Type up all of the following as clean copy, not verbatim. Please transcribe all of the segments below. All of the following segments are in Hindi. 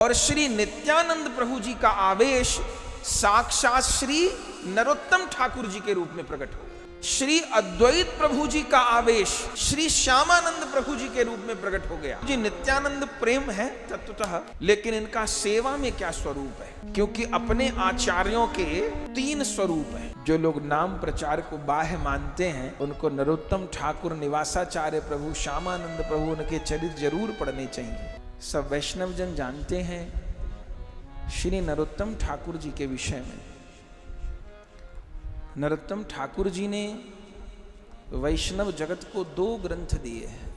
और श्री नित्यानंद प्रभु जी का आवेश साक्षात श्री नरोत्तम ठाकुर जी के रूप में प्रकट हो। श्री अद्वैत प्रभु जी का आवेश श्री श्यामानंद प्रभु जी के रूप में प्रकट हो गया। जी नित्यानंद प्रेम है तत्वतः, लेकिन इनका सेवा में क्या स्वरूप है? क्योंकि अपने आचार्यों के 3 स्वरूप हैं। जो लोग नाम प्रचार को बाह्य मानते हैं उनको नरोत्तम ठाकुर, निवासाचार्य प्रभु, श्यामानंद प्रभु, उनके चरित्र जरूर पढ़ने चाहिए। सब वैष्णव जन जानते हैं श्री नरोत्तम ठाकुर जी के विषय में। नरोत्तम ठाकुर जी ने वैष्णव जगत को 2 ग्रंथ दिए हैं,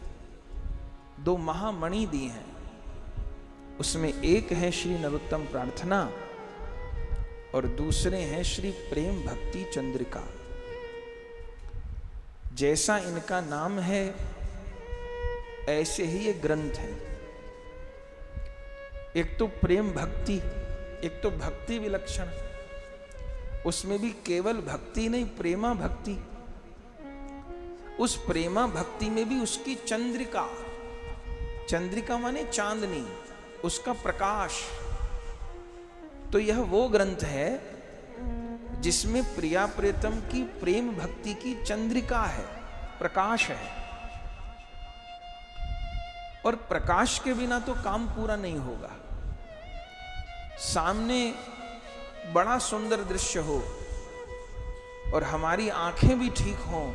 2 महामणि दिए हैं। उसमें एक है श्री नरोत्तम प्रार्थना और दूसरे हैं श्री प्रेम भक्ति चंद्रिका। जैसा इनका नाम है ऐसे ही ये ग्रंथ है। एक तो प्रेम भक्ति, एक तो भक्ति विलक्षण, उसमें भी केवल भक्ति नहीं, प्रेमा भक्ति। उस प्रेमा भक्ति में भी उसकी चंद्रिका, चंद्रिका माने चांदनी, उसका प्रकाश। तो यह वो ग्रंथ है जिसमें प्रिया प्रीतम की प्रेम भक्ति की चंद्रिका है, प्रकाश है। और प्रकाश के बिना तो काम पूरा नहीं होगा। सामने बड़ा सुंदर दृश्य हो और हमारी आंखें भी ठीक हों,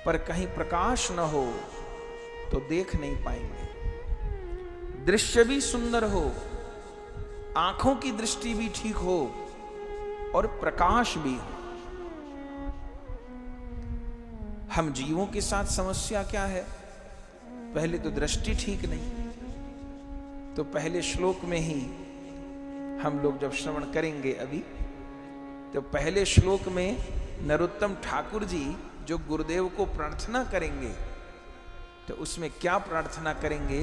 पर कहीं प्रकाश न हो तो देख नहीं पाएंगे। दृश्य भी सुंदर हो, आंखों की दृष्टि भी ठीक हो और प्रकाश भी हो। हम जीवों के साथ समस्या क्या है? पहले तो दृष्टि ठीक नहीं। तो पहले श्लोक में ही हम लोग जब श्रवण करेंगे अभी, तो पहले श्लोक में नरोत्तम ठाकुर जी जो गुरुदेव को प्रार्थना करेंगे, तो उसमें क्या प्रार्थना करेंगे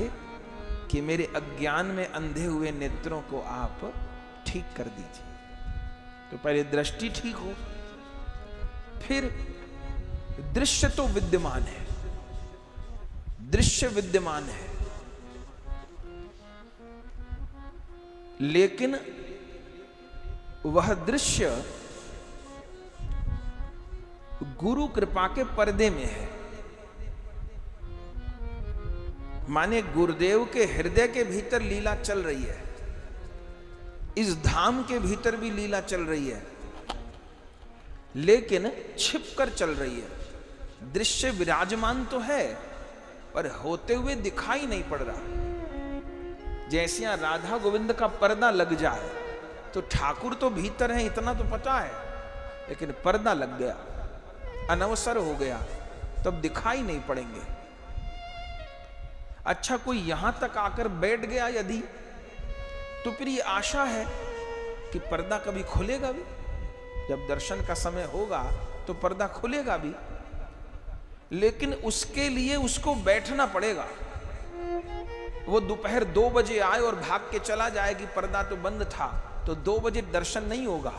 कि मेरे अज्ञान में अंधे हुए नेत्रों को आप ठीक कर दीजिए। तो पहले दृष्टि ठीक हो, फिर दृश्य तो विद्यमान है, दृश्य विद्यमान है, लेकिन वह दृश्य गुरु कृपा के पर्दे में है। माने गुरुदेव के हृदय के भीतर लीला चल रही है, इस धाम के भीतर भी लीला चल रही है, लेकिन छिपकर चल रही है। दृश्य विराजमान तो है पर होते हुए दिखाई नहीं पड़ रहा। जैसे यहां राधा गोविंद का पर्दा लग जाए तो ठाकुर तो भीतर है इतना तो पता है, लेकिन पर्दा लग गया, अनवसर हो गया, तब दिखाई नहीं पड़ेंगे। अच्छा, कोई यहां तक आकर बैठ गया यदि, तो फिर ये आशा है कि पर्दा कभी खुलेगा भी। जब दर्शन का समय होगा तो पर्दा खुलेगा भी, लेकिन उसके लिए उसको बैठना पड़ेगा। वो दोपहर 2 बजे आए और भाग के चला जाए कि पर्दा तो बंद था, तो 2 बजे दर्शन नहीं होगा।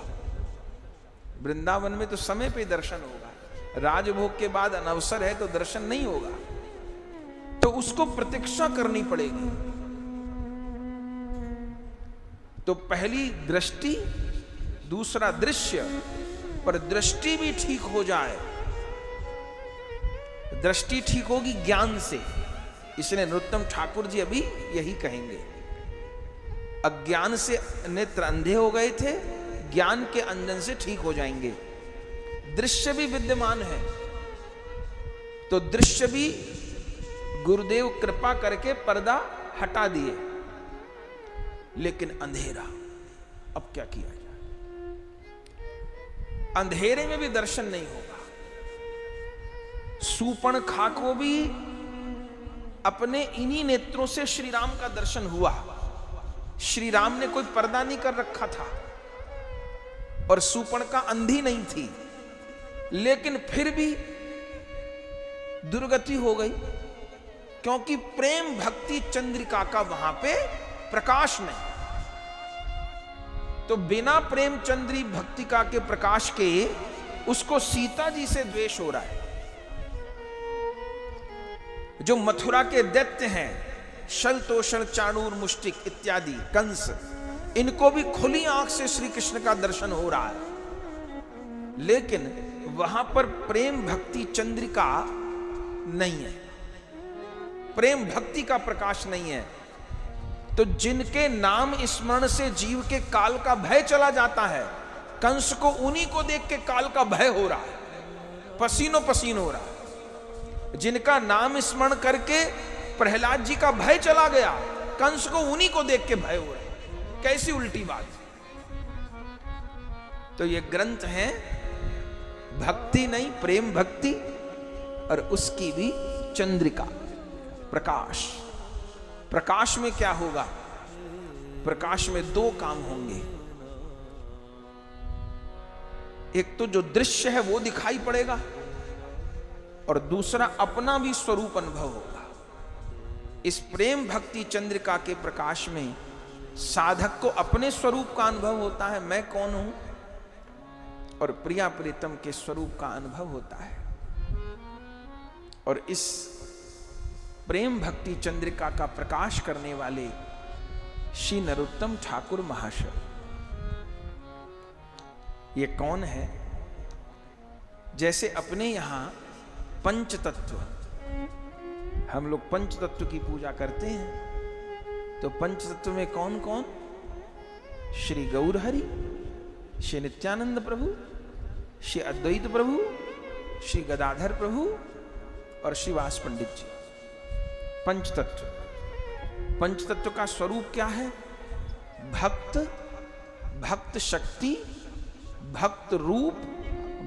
वृंदावन में तो समय पे दर्शन होगा, राजभोग के बाद अनवसर है तो दर्शन नहीं होगा। तो उसको प्रतीक्षा करनी पड़ेगी। तो पहली दृष्टि, दूसरा दृश्य, पर दृष्टि भी ठीक हो जाए। दृष्टि ठीक होगी ज्ञान से, इसलिए नरोत्तम ठाकुर जी अभी यही कहेंगे। अज्ञान से नेत्र अंधे हो गए थे, ज्ञान के अंजन से ठीक हो जाएंगे। दृश्य भी विद्यमान है, तो दृश्य भी गुरुदेव कृपा करके पर्दा हटा दिए, लेकिन अंधेरा, अब क्या किया जाए? अंधेरे में भी दर्शन नहीं होगा। सूर्पणखा को भी अपने इन्हीं नेत्रों से श्री राम का दर्शन हुआ। श्री राम ने कोई पर्दा नहीं कर रखा था और सूर्पणखा अंधी नहीं थी, लेकिन फिर भी दुर्गति हो गई, क्योंकि प्रेम भक्ति चंद्रिका का वहां पे प्रकाश नहीं। तो बिना प्रेम चंद्री भक्तिका के प्रकाश के उसको सीता जी से द्वेष हो रहा है। जो मथुरा के दैत्य हैं शलतोषण, चाणूर, मुष्टिक इत्यादि कंस, इनको भी खुली आंख से श्री कृष्ण का दर्शन हो रहा है, लेकिन वहां पर प्रेम भक्ति चंद्रिका नहीं है, प्रेम भक्ति का प्रकाश नहीं है। तो जिनके नाम स्मरण से जीव के काल का भय चला जाता है, कंस को उन्हीं को देख के काल का भय हो रहा है, पसीनो पसीन हो रहा है। जिनका नाम स्मरण करके प्रहलाद जी का भय चला गया, कंस को उन्हीं को देख के भय हो रहा है। कैसी उल्टी बात। तो ये ग्रंथ है भक्ति नहीं, प्रेम भक्ति, और उसकी भी चंद्रिका, प्रकाश। प्रकाश में क्या होगा? प्रकाश में दो काम होंगे। एक तो जो दृश्य है वो दिखाई पड़ेगा, और दूसरा अपना भी स्वरूप अनुभव होगा। इस प्रेम भक्ति चंद्रिका के प्रकाश में साधक को अपने स्वरूप का अनुभव होता है, मैं कौन हूं, और प्रिया प्रीतम के स्वरूप का अनुभव होता है। और इस प्रेम भक्ति चंद्रिका का प्रकाश करने वाले श्री नरोत्तम ठाकुर महाशय, ये कौन है? जैसे अपने यहां पंच तत्व, हम लोग पंच तत्व की पूजा करते हैं, तो पंच तत्व में कौन कौन? श्री गौर हरि, श्री नित्यानंद प्रभु, श्री अद्वैत प्रभु, श्री गदाधर प्रभु और श्री वास पंडित जी। पंच तत्व। पंच तत्व का स्वरूप क्या है? भक्त, भक्त शक्ति, भक्त रूप,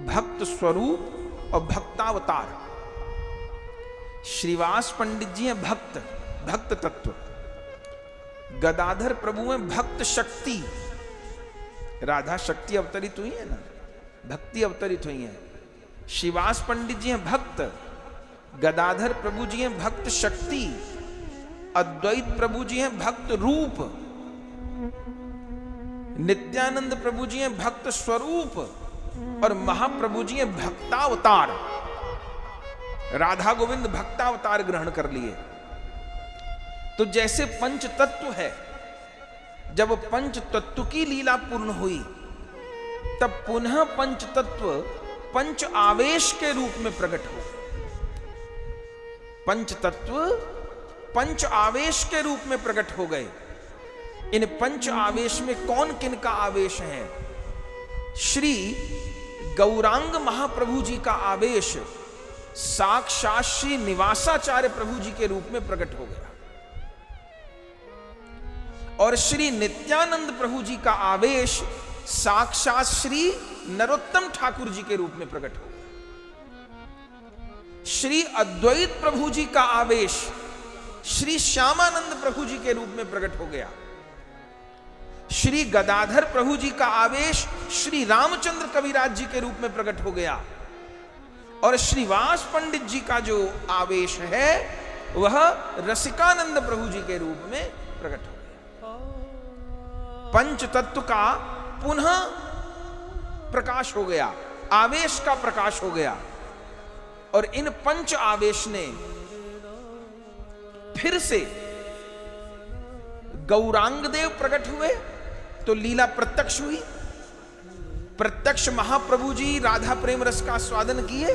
भक्त स्वरूप और भक्तावतार। श्रीवास पंडित जी हैं भक्त, भक्त तत्व। गदाधर प्रभु हैं भक्त शक्ति, राधा शक्ति अवतरित हुई है ना, भक्ति अवतरित हुई है। श्रीवास पंडित जी हैं भक्त, गदाधर प्रभु जी हैं भक्त शक्ति, अद्वैत प्रभु जी हैं भक्त रूप, नित्यानंद प्रभु जी हैं भक्त स्वरूप और महाप्रभु जी हैं भक्तावतार। राधा गोविंद भक्तावतार ग्रहण कर लिए। तो जैसे पंच तत्व है, जब पंच तत्व की लीला पूर्ण हुई, तब पुनः पंच तत्व पंच आवेश के रूप में प्रकट हो। पंच तत्व पंच आवेश के रूप में प्रकट हो गए। इन पंच आवेश में कौन किन का आवेश है? श्री गौरांग महाप्रभु जी का आवेश साक्षात श्री निवासाचार्य प्रभु जी के रूप में प्रकट हो गया, और श्री नित्यानंद प्रभु जी का आवेश साक्षात श्री नरोत्तम ठाकुर जी के रूप में प्रकट हो गया। श्री अद्वैत प्रभु जी का आवेश श्री श्यामानंद प्रभु जी के रूप में प्रकट हो गया। श्री गदाधर प्रभु जी का आवेश श्री रामचंद्र कविराज जी के रूप में प्रकट हो गया, और श्रीवास पंडित जी का जो आवेश है वह रसिकानंद प्रभु जी के रूप में प्रकट हो गया। पंच तत्व का पुनः प्रकाश हो गया, आवेश का प्रकाश हो गया, और इन पंच आवेश ने फिर से गौरांग देव प्रकट हुए तो लीला प्रत्यक्ष हुई। प्रत्यक्ष महाप्रभु जी राधा प्रेम रस का स्वादन किए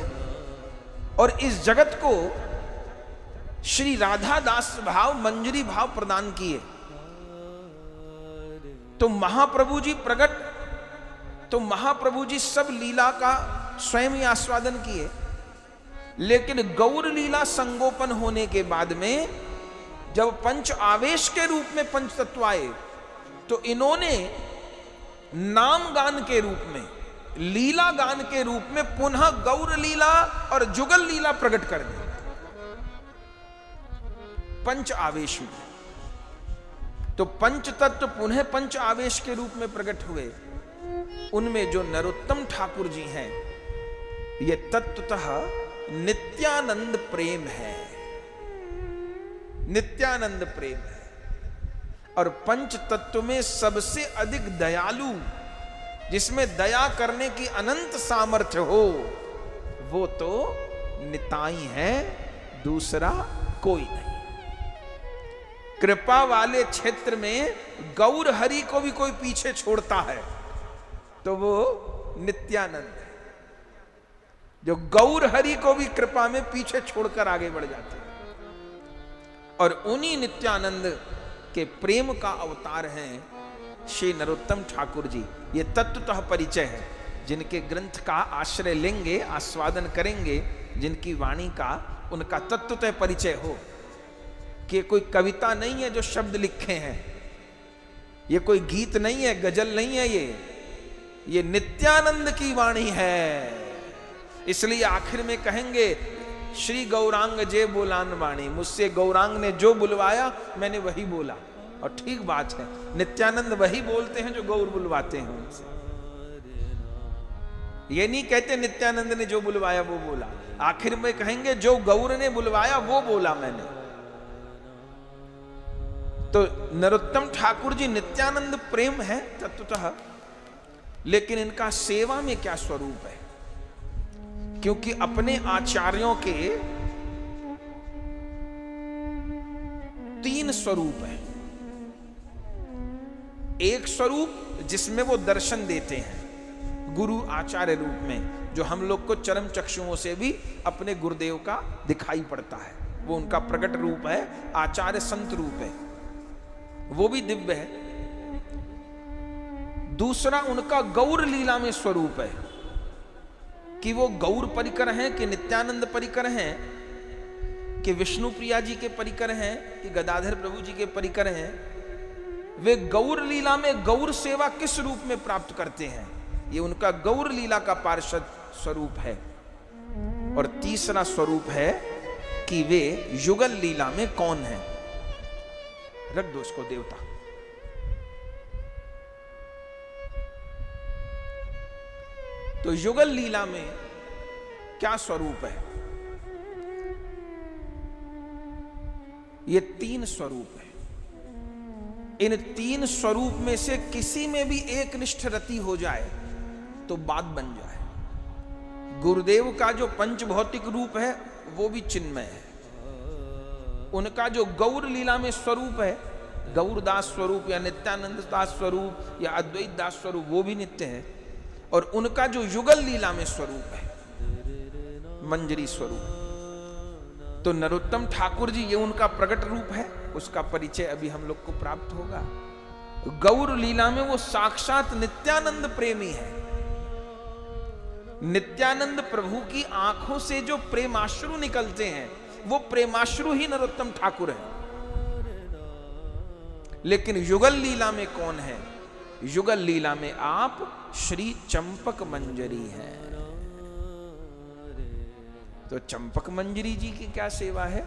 और इस जगत को श्री राधा दास भाव, मंजरी भाव प्रदान किए। तो महाप्रभु जी प्रकट, तो महाप्रभु जी सब लीला का स्वयं ही आस्वादन किए, लेकिन गौर लीला संगोपन होने के बाद में जब पंच आवेश के रूप में पंच तत्व आए, तो इन्होंने नाम गान के रूप में, लीला गान के रूप में पुनः गौर लीला और जुगल लीला प्रकट कर दी पंच आवेश में। तो पंच तत्व पुनः पंच आवेश के रूप में प्रकट हुए। उनमें जो नरोत्तम ठाकुर जी हैं, ये तत्वतः नित्यानंद प्रेम है, नित्यानंद प्रेम है। और पंच तत्व में सबसे अधिक दयालु, जिसमें दया करने की अनंत सामर्थ्य हो, वो तो निताई है, दूसरा कोई नहीं। कृपा वाले क्षेत्र में गौर हरि को भी कोई पीछे छोड़ता है तो वो नित्यानंद है, जो गौर हरि को भी कृपा में पीछे छोड़कर आगे बढ़ जाते हैं। और उन्हीं नित्यानंद के प्रेम का अवतार हैं श्री नरोत्तम ठाकुर जी। ये तत्वतः परिचय है, जिनके ग्रंथ का आश्रय लेंगे, आस्वादन करेंगे, जिनकी वाणी का उनका तत्वतः परिचय हो कि कोई कविता नहीं है जो शब्द लिखे हैं, ये कोई गीत नहीं है, गजल नहीं है, ये नित्यानंद की वाणी है। इसलिए आखिर में कहेंगे श्री गौरांग जे बोलान वाणी, मुझसे गौरांग ने जो बुलवाया मैंने वही बोला। और ठीक बात है, नित्यानंद वही बोलते हैं जो गौर बुलवाते हैं उनसे। ये नहीं कहते नित्यानंद ने जो बुलवाया वो बोला, आखिर में कहेंगे जो गौर ने बुलवाया वो बोला मैंने। तो नरोत्तम ठाकुर जी नित्यानंद प्रेम है तत्वतः, लेकिन इनका सेवा में क्या स्वरूप है? क्योंकि अपने आचार्यों के 3 स्वरूप हैं। एक स्वरूप जिसमें वो दर्शन देते हैं गुरु आचार्य रूप में, जो हम लोग को चरम चक्षुओं से भी अपने गुरुदेव का दिखाई पड़ता है, वो उनका प्रकट रूप है, आचार्य संत रूप है, वो भी दिव्य है। दूसरा उनका गौर लीला में स्वरूप है कि वो गौर परिकर हैं कि नित्यानंद परिकर हैं, कि विष्णु प्रिया जी के परिकर हैं, कि गदाधर प्रभु जी के परिकर हैं। वे गौर लीला में गौर सेवा किस रूप में प्राप्त करते हैं, ये उनका गौर लीला का पार्षद स्वरूप है। और तीसरा स्वरूप है कि वे युगल लीला में कौन है। रख दो उसको देवता। तो युगल लीला में क्या स्वरूप है? ये 3 स्वरूप है। इन 3 स्वरूप में से किसी में भी एक निष्ठ रति हो जाए तो बात बन जाए। गुरुदेव का जो पंच भौतिक रूप है वो भी चिन्मय है, उनका जो गौर लीला में स्वरूप है, गौरदास स्वरूप या नित्यानंद दास स्वरूप या अद्वैत दास स्वरूप, वो भी नित्य है। और उनका जो युगल लीला में स्वरूप है, मंजरी स्वरूप, तो नरोत्तम ठाकुर जी ये उनका प्रकट रूप है, उसका परिचय अभी हम लोग को प्राप्त होगा। गौर लीला में वो साक्षात नित्यानंद प्रेमी है। नित्यानंद प्रभु की आंखों से जो प्रेमाश्रु निकलते हैं वो प्रेमाश्रु ही नरोत्तम ठाकुर है। लेकिन युगल लीला में कौन है? युगल लीला में आप श्री चंपक मंजरी हैं। तो चंपक मंजरी जी की क्या सेवा है?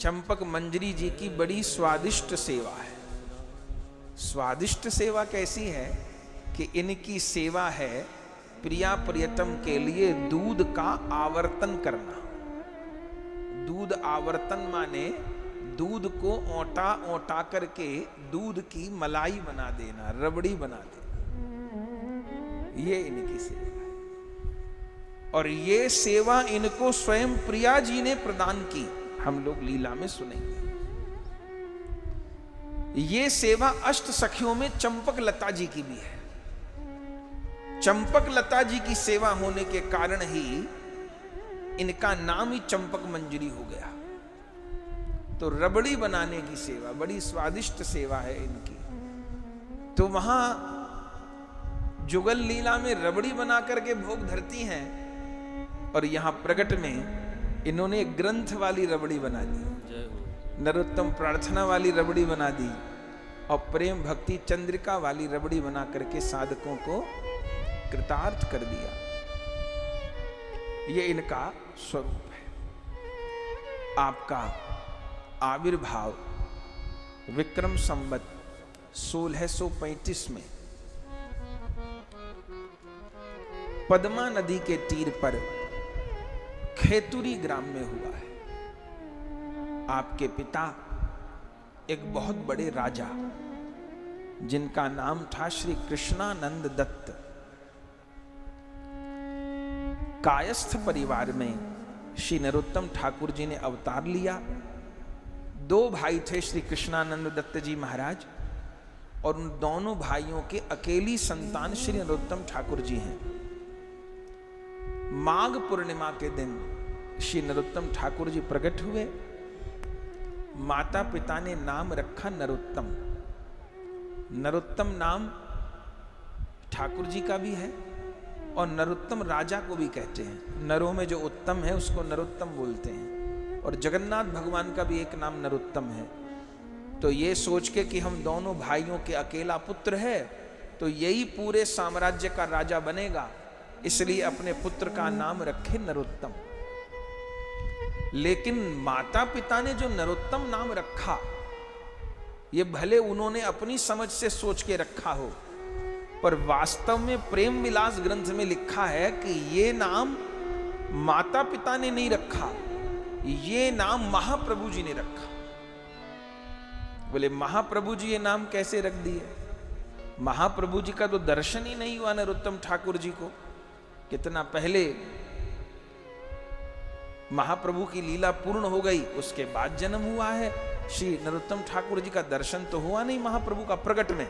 चंपक मंजरी जी की बड़ी स्वादिष्ट सेवा है। स्वादिष्ट सेवा कैसी है कि इनकी सेवा है प्रिया प्रियतम के लिए दूध का आवर्तन करना। दूध आवर्तन माने दूध को ओटा ओटा करके दूध की मलाई बना देना, रबड़ी बना देना, ये इनकी सेवा है। और ये सेवा इनको स्वयं प्रिया जी ने प्रदान की, हम लोग लीला में सुनेंगे। ये सेवा अष्ट सखियों में चंपक लता जी की भी है। चंपक लता जी की सेवा होने के कारण ही इनका नाम ही चंपक मंजरी हो गया। तो रबड़ी बनाने की सेवा बड़ी स्वादिष्ट सेवा है इनकी। तो वहां जुगल लीला में रबड़ी बना करके भोग धरती हैं, और यहां प्रकट में इन्होंने एक ग्रंथ वाली रबड़ी बना दी, नरोत्तम प्रार्थना वाली रबड़ी बना दी, और प्रेम भक्ति चंद्रिका वाली रबड़ी बना करके साधकों को कृतार्थ कर दिया। ये इनका स्वरूप है। आपका आविर्भाव विक्रम संवत 1635 में पद्मा नदी के तीर पर खेतुरी ग्राम में हुआ है। आपके पिता एक बहुत बड़े राजा, जिनका नाम था श्री कृष्णानंद दत्त, कायस्थ परिवार में श्री नरोत्तम ठाकुर जी ने अवतार लिया। दो भाई थे श्री कृष्णानंद दत्त जी महाराज, और उन दोनों भाइयों के अकेली संतान श्री नरोत्तम ठाकुर जी हैं। माघ पूर्णिमा के दिन श्री नरोत्तम ठाकुर जी प्रकट हुए। माता पिता ने नाम रखा नरोत्तम। नरोत्तम नाम ठाकुर जी का भी है और नरोत्तम राजा को भी कहते हैं। नरों में जो उत्तम है उसको नरोत्तम बोलते हैं। और जगन्नाथ भगवान का भी एक नाम नरोत्तम है। तो ये सोच के कि हम दोनों भाइयों के अकेला पुत्र है तो यही पूरे साम्राज्य का राजा बनेगा, इसलिए अपने पुत्र का नाम रखे नरोत्तम। लेकिन माता पिता ने जो नरोत्तम नाम रखा, ये भले उन्होंने अपनी समझ से सोच के रखा हो, पर वास्तव में प्रेम विलास ग्रंथ में लिखा है कि ये नाम माता पिता ने नहीं रखा, ये नाम महाप्रभु जी ने रखा। बोले महाप्रभु जी ये नाम कैसे रख दिए? महाप्रभु जी का तो दर्शन ही नहीं हुआ नरोत्तम ठाकुर जी को। कितना पहले महाप्रभु की लीला पूर्ण हो गई, उसके बाद जन्म हुआ है। श्री नरोत्तम ठाकुर जी का दर्शन तो हुआ नहीं महाप्रभु का प्रकट में,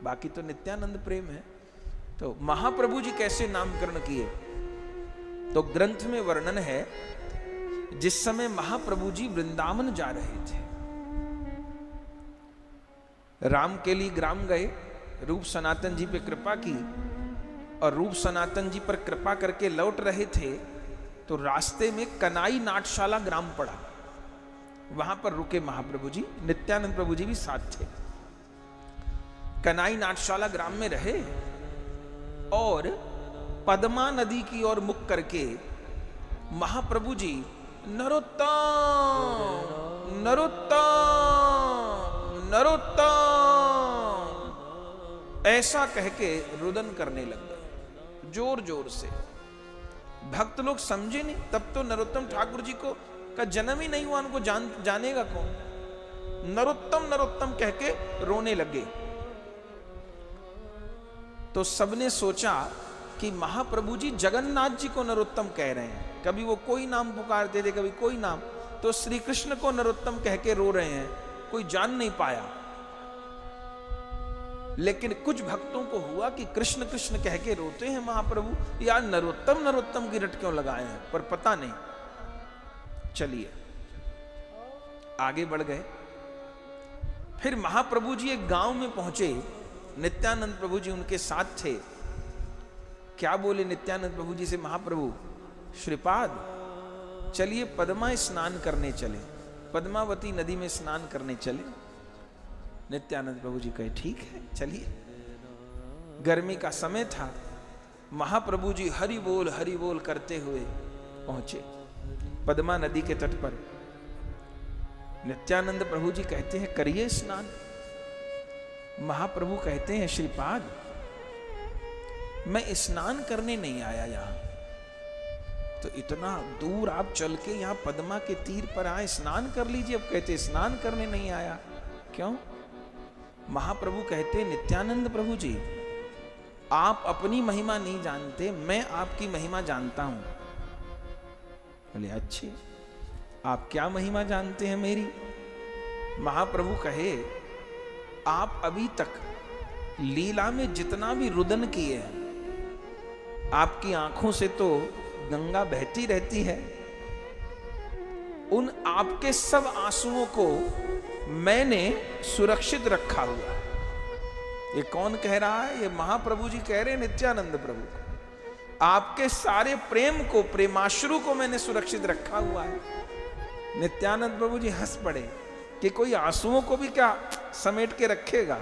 बाकी तो नित्यानंद प्रेम है। तो महाप्रभु जी कैसे नामकरण किए? तो ग्रंथ में वर्णन है, जिस समय महाप्रभु जी वृंदावन जा रहे थे, राम के लिए ग्राम गए, रूप सनातन जी पे कृपा की, और रूप सनातन जी पर कृपा करके लौट रहे थे तो रास्ते में कनाई नाटशाला ग्राम पड़ा। वहां पर रुके महाप्रभु जी, नित्यानंद प्रभु जी भी साथ थे। कनाई नाटशाला ग्राम में रहे और पद्मा नदी की ओर मुख करके महाप्रभु जी नरोत्तम नरोत्तम नरोत्तम ऐसा कह के रुदन करने लग गए जोर जोर से। भक्त लोग समझे नहीं, तब तो नरोत्तम ठाकुर जी को का जन्म ही नहीं हुआ, उनको जानेगा कौन? नरोत्तम नरोत्तम कह के रोने लगे। तो सबने सोचा कि महाप्रभु जी जगन्नाथ जी को नरोत्तम कह रहे हैं। कभी वो कोई नाम पुकारते थे, कभी कोई नाम, तो श्री कृष्ण को नरोत्तम कह के रो रहे हैं, कोई जान नहीं पाया। लेकिन कुछ भक्तों को हुआ कि कृष्ण कृष्ण कह के रोते हैं महाप्रभु, यार नरोत्तम नरोत्तम की रट क्यों लगाए हैं, पर पता नहीं। चलिए आगे बढ़ गए। फिर महाप्रभु जी एक गांव में पहुंचे, नित्यानंद प्रभु जी उनके साथ थे। क्या बोले नित्यानंद प्रभु जी से महाप्रभु? श्रीपाद चलिए पद्मा स्नान करने चले, पद्मावती नदी में स्नान करने चले। नित्यानंद प्रभु जी कहे ठीक है चलिए। गर्मी का समय था, महाप्रभु जी हरि बोल करते हुए पहुंचे पद्मा नदी के तट पर। नित्यानंद प्रभु जी कहते हैं करिए स्नान। महाप्रभु कहते हैं श्रीपाद मैं स्नान करने नहीं आया यहां, तो इतना दूर आप चल के यहां पद्मा के तीर पर आए, स्नान कर लीजिए। अब कहते स्नान करने नहीं आया, क्यों? महाप्रभु कहते नित्यानंद प्रभु जी आप अपनी महिमा नहीं जानते, मैं आपकी महिमा जानता हूं। बोले अच्छे, आप क्या महिमा जानते हैं मेरी? महाप्रभु कहे आप अभी तक लीला में जितना भी रुदन किए हैं, आपकी आंखों से तो गंगा बहती रहती है, उन आपके सब आंसुओं को मैंने सुरक्षित रखा हुआ है। ये कौन कह रहा है? ये महाप्रभु जी कह रहे हैं नित्यानंद प्रभु को। आपके सारे प्रेम को, प्रेमाश्रु को मैंने सुरक्षित रखा हुआ है। नित्यानंद प्रभु जी हंस पड़े कि कोई आंसुओं को भी क्या समेट के रखेगा?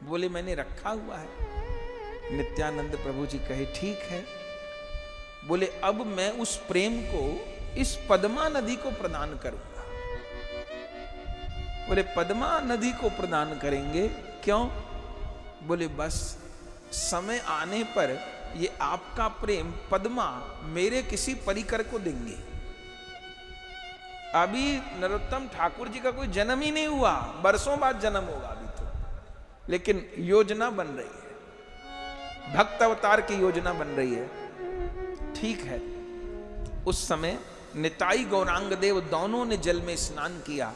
बोले मैंने रखा हुआ है। नित्यानंद प्रभु जी कहे ठीक है। बोले अब मैं उस प्रेम को इस पद्मा नदी को प्रदान करूंगा। बोले पद्मा नदी को प्रदान करेंगे, क्यों? बोले बस समय आने पर ये आपका प्रेम पद्मा मेरे किसी परिकर को देंगे। अभी नरोत्तम ठाकुर जी का कोई जन्म ही नहीं हुआ, बरसों बाद जन्म होगा अभी तो, लेकिन योजना बन रही है, भक्त अवतार की योजना बन रही है। ठीक है, उस समय निताई गौरांग देव दोनों ने जल में स्नान किया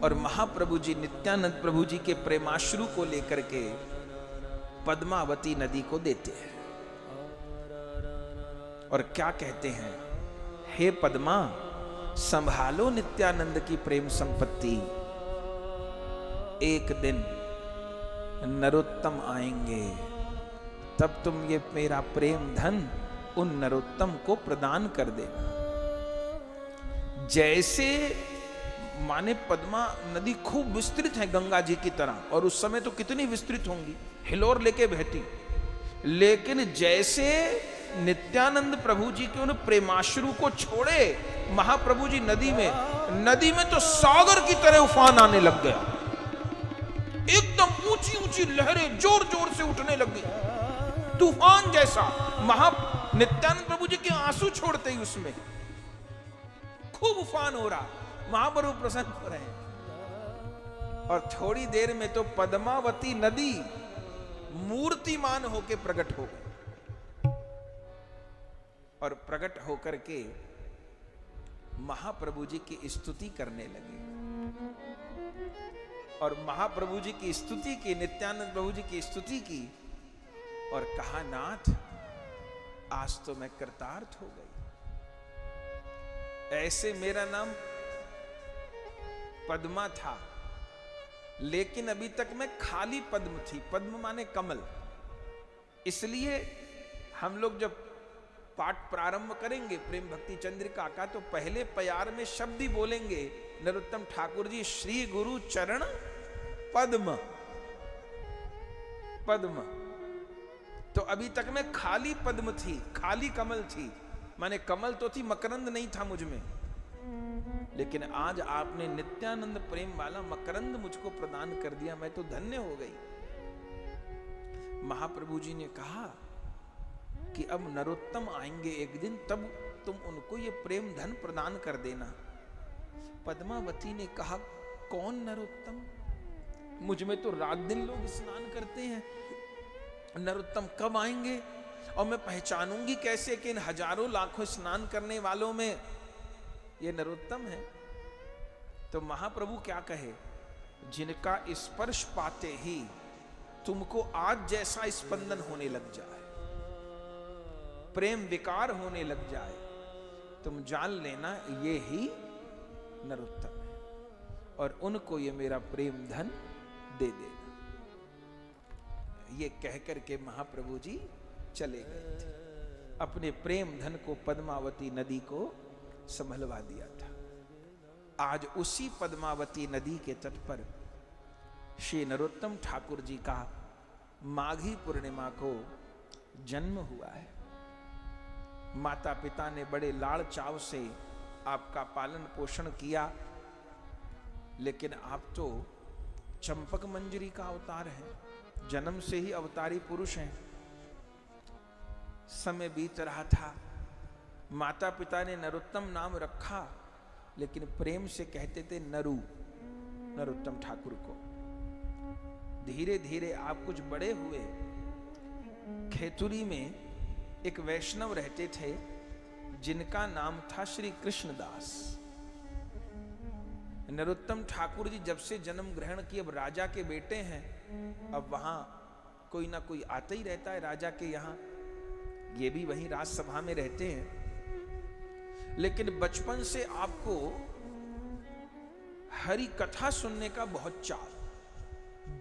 और महाप्रभु जी नित्यानंद प्रभु जी के प्रेमाश्रु को लेकर के पद्मावती नदी को देते हैं और क्या कहते हैं, हे पद्मा संभालो नित्यानंद की प्रेम संपत्ति, एक दिन नरोत्तम आएंगे तब तुम ये मेरा प्रेम धन उन नरोत्तम को प्रदान कर देना। जैसे माने पद्मा नदी खूब विस्तृत है गंगा जी की तरह, और उस समय तो कितनी विस्तृत होंगी, हिलोर लेके बहती, लेकिन जैसे नित्यानंद प्रभु जी के उन प्रेमाश्रु को छोड़े महाप्रभु जी नदी में तो सागर की तरह उफान आने लग गया, एकदम ऊंची ऊंची लहरें जोर जोर से उठने लग गई, तूफान जैसा। नित्यानंद प्रभु जी के आंसू छोड़ते ही उसमें खूब उफान हो रहा, महाप्रभु प्रसन्न हो रहे हैं। और थोड़ी देर में तो पद्मावती नदी मूर्तिमान होके प्रकट हो गई और प्रकट होकर के महाप्रभु जी की स्तुति करने लगे। और महाप्रभु जी की स्तुति की, नित्यानंद प्रभु जी की स्तुति की और कहा, नाथ आज तो मैं कृतार्थ हो गई। ऐसे मेरा नाम पद्मा था, लेकिन अभी तक मैं खाली पद्म थी। पद्म माने कमल। इसलिए हम लोग जब पाठ प्रारंभ करेंगे प्रेम भक्ति चंद्रिका का, तो पहले प्यार में शब्द ही बोलेंगे, नरोत्तम ठाकुर जी श्री गुरु चरण पद्म पद्म। तो अभी तक मैं खाली पद्म थी, खाली कमल थी, माने कमल तो थी, मकरंद नहीं था मुझ में। लेकिन आज आपने नित्यानंद प्रेम वाला मकरंद मुझको प्रदान कर दिया, मैं तो धन्य हो गई। महाप्रभु जी ने कहा कि अब नरोत्तम आएंगे एक दिन, तब तुम उनको ये प्रेम धन प्रदान कर देना। पद्मावती ने कहा, कौन नरोत्तम? मुझ में तो रात दिन लोग स्नान करते हैं, नरोत्तम कब आएंगे? और मैं पहचानूंगी कैसे कि इन हजारों लाखों स्नान करने वालों में ये नरोत्तम है? तो महाप्रभु क्या कहे, जिनका स्पर्श पाते ही तुमको आज जैसा स्पंदन होने लग जाए, प्रेम विकार होने लग जाए, तुम जान लेना ये ही नरोत्तम है, और उनको ये मेरा प्रेम धन दे देना। ये कहकर के महाप्रभु जी चले गए थे। अपने प्रेम धन को पद्मावती नदी को संभलवा दिया था। आज उसी पद्मावती नदी के तट पर श्री नरोत्तम ठाकुर जी का माघी पूर्णिमा को जन्म हुआ है। माता पिता ने बड़े लाड़ चाव से आपका पालन पोषण किया, लेकिन आप तो चंपक मंजरी का अवतार हैं, जन्म से ही अवतारी पुरुष हैं। समय बीत रहा था, माता पिता ने नरोत्तम नाम रखा, लेकिन प्रेम से कहते थे नरू, नरोत्तम ठाकुर को। धीरे धीरे आप कुछ बड़े हुए। खेतुरी में एक वैष्णव रहते थे जिनका नाम था श्री कृष्णदास। नरोत्तम ठाकुर जी जब से जन्म ग्रहण किए, अब राजा के बेटे हैं, अब वहां कोई ना कोई आता ही रहता है राजा के यहाँ, ये भी वहीं राजसभा में रहते हैं। लेकिन बचपन से आपको हरि कथा सुनने का बहुत चाव,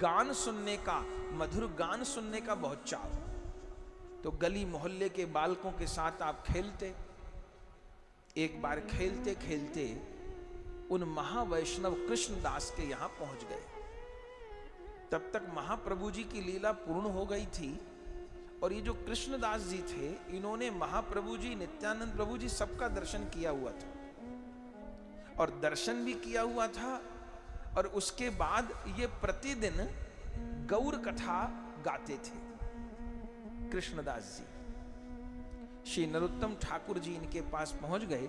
गान सुनने का, मधुर गान सुनने का बहुत चाव। तो गली मोहल्ले के बालकों के साथ आप खेलते। एक बार खेलते खेलते उन महावैष्णव कृष्णदास के यहां पहुंच गए। तब तक महाप्रभु जी की लीला पूर्ण हो गई थी, और ये जो कृष्णदास जी थे, इन्होंने महाप्रभु जी, नित्यानंद प्रभु जी सबका दर्शन किया हुआ था, और दर्शन भी किया हुआ था। और उसके बाद ये प्रतिदिन गौर कथा गाते थे कृष्णदास जी। श्री नरोत्तम ठाकुर जी इनके पास पहुंच गए।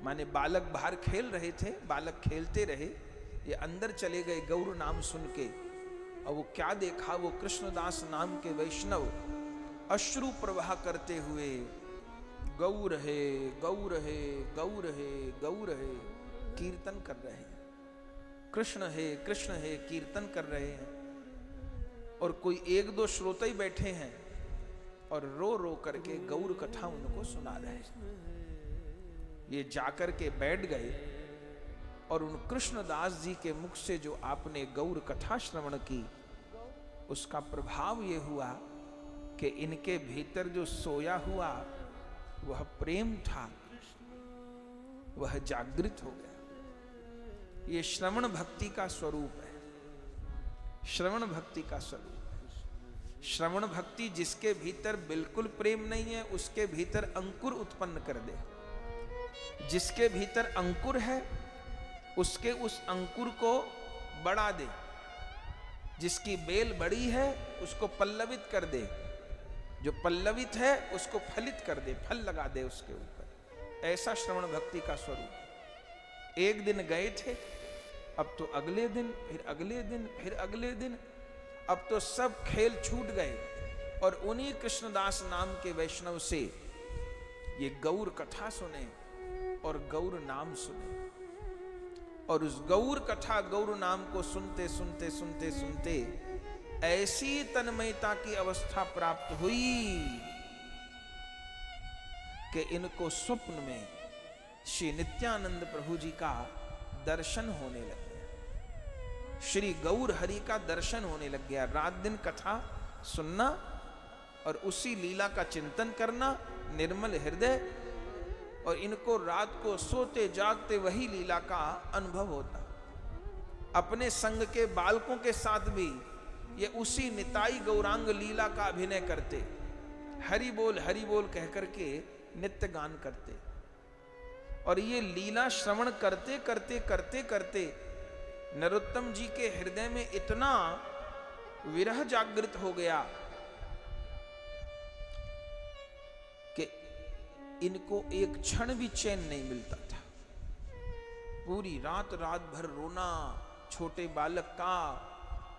माने बालक बाहर खेल रहे थे, बालक खेलते रहे, ये अंदर चले गए गौर नाम सुन के। और वो क्या देखा, वो कृष्णदास नाम के वैष्णव अश्रु प्रवाह करते हुए गौर है, गौर है, गौर है, गौर है, कीर्तन कर रहे हैं। कृष्ण है, कृष्ण है, कीर्तन कर रहे हैं। और कोई एक दो श्रोता ही बैठे हैं और रो रो करके गौर कथा उनको सुना रहे हैं। ये जाकर के बैठ गए और उन कृष्णदास जी के मुख से जो आपने गौर कथा श्रवण की, उसका प्रभाव ये हुआ कि इनके भीतर जो सोया हुआ वह प्रेम था, वह जागृत हो गया। ये श्रवण भक्ति का स्वरूप है, श्रवण भक्ति का स्वरूप है। श्रवण भक्ति जिसके भीतर बिल्कुल प्रेम नहीं है, उसके भीतर अंकुर उत्पन्न कर दे। जिसके भीतर अंकुर है, उसके उस अंकुर को बढ़ा दे। जिसकी बेल बड़ी है, उसको पल्लवित कर दे। जो पल्लवित है, उसको फलित कर दे, फल लगा दे उसके ऊपर। ऐसा श्रवण भक्ति का स्वरूप। एक दिन गए थे, अब तो अगले दिन, फिर अगले दिन, फिर अगले दिन, अब तो सब खेल छूट गए। और उन्हीं कृष्णदास नाम के वैष्णव से ये गौर कथा सुने और गौर नाम सुने। और उस गौर कथा, गौर नाम को सुनते सुनते सुनते सुनते ऐसी तन्मयता की अवस्था प्राप्त हुई कि इनको स्वप्न में श्री नित्यानंद प्रभु जी का दर्शन होने लग गया। श्री गौर हरि का दर्शन होने लग गया। रात दिन कथा सुनना और उसी लीला का चिंतन करना, निर्मल हृदय। और इनको रात को सोते जागते वही लीला का अनुभव होता। अपने संग के बालकों के साथ भी ये उसी निताई गौरांग लीला का अभिनय करते, हरि बोल कह करके नित्य गान करते। और ये लीला श्रवण करते करते करते करते नरोत्तम जी के हृदय में इतना विरह जागृत हो गया कि इनको एक क्षण भी चैन नहीं मिलता था। पूरी रात रात भर रोना छोटे बालक का,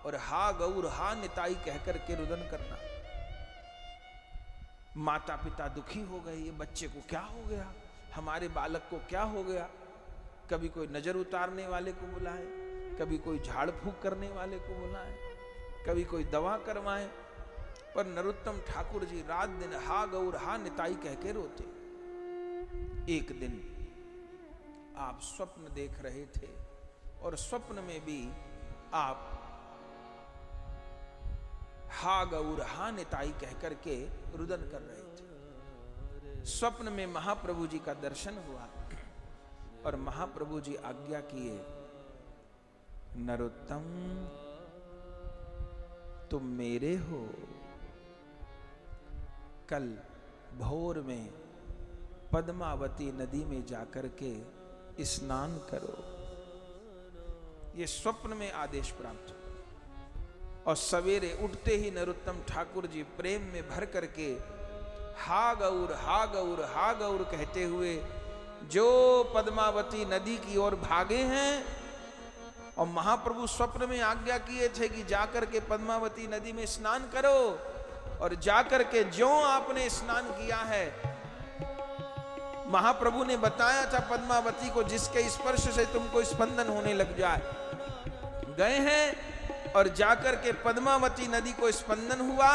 और हा गौर हा निताई कहकर के रुदन करना। माता पिता दुखी हो गए, ये बच्चे को क्या हो गया, हमारे बालक को क्या हो गया। कभी कोई नजर उतारने वाले को बुलाए, कभी कोई झाड़ फूंक करने वाले को बुलाए, कभी कोई दवा करवाए, पर नरोत्तम ठाकुर जी रात दिन हा गौर हा निताई कह के रोते। एक दिन आप स्वप्न देख रहे थे और स्वप्न में भी आप हा गौर हा निताई कहकर के रुदन कर रहे थे। स्वप्न में महाप्रभु जी का दर्शन हुआ और महाप्रभु जी आज्ञा किए, नरोत्तम तुम मेरे हो, कल भोर में पद्मावती नदी में जाकर के स्नान करो। ये स्वप्न में आदेश प्राप्त हुआ। और सवेरे उठते ही नरोत्तम ठाकुर जी प्रेम में भर करके हा गौर हा गौर हा गौर कहते हुए जो पद्मावती नदी की ओर भागे हैं। और महाप्रभु स्वप्न में आज्ञा किए थे कि जाकर के पद्मावती नदी में स्नान करो, और जाकर के जो आपने स्नान किया है, महाप्रभु ने बताया था पद्मावती को जिसके स्पर्श से तुमको स्पंदन होने लग जाए। गए हैं और जाकर के पद्मावती नदी को स्पंदन हुआ,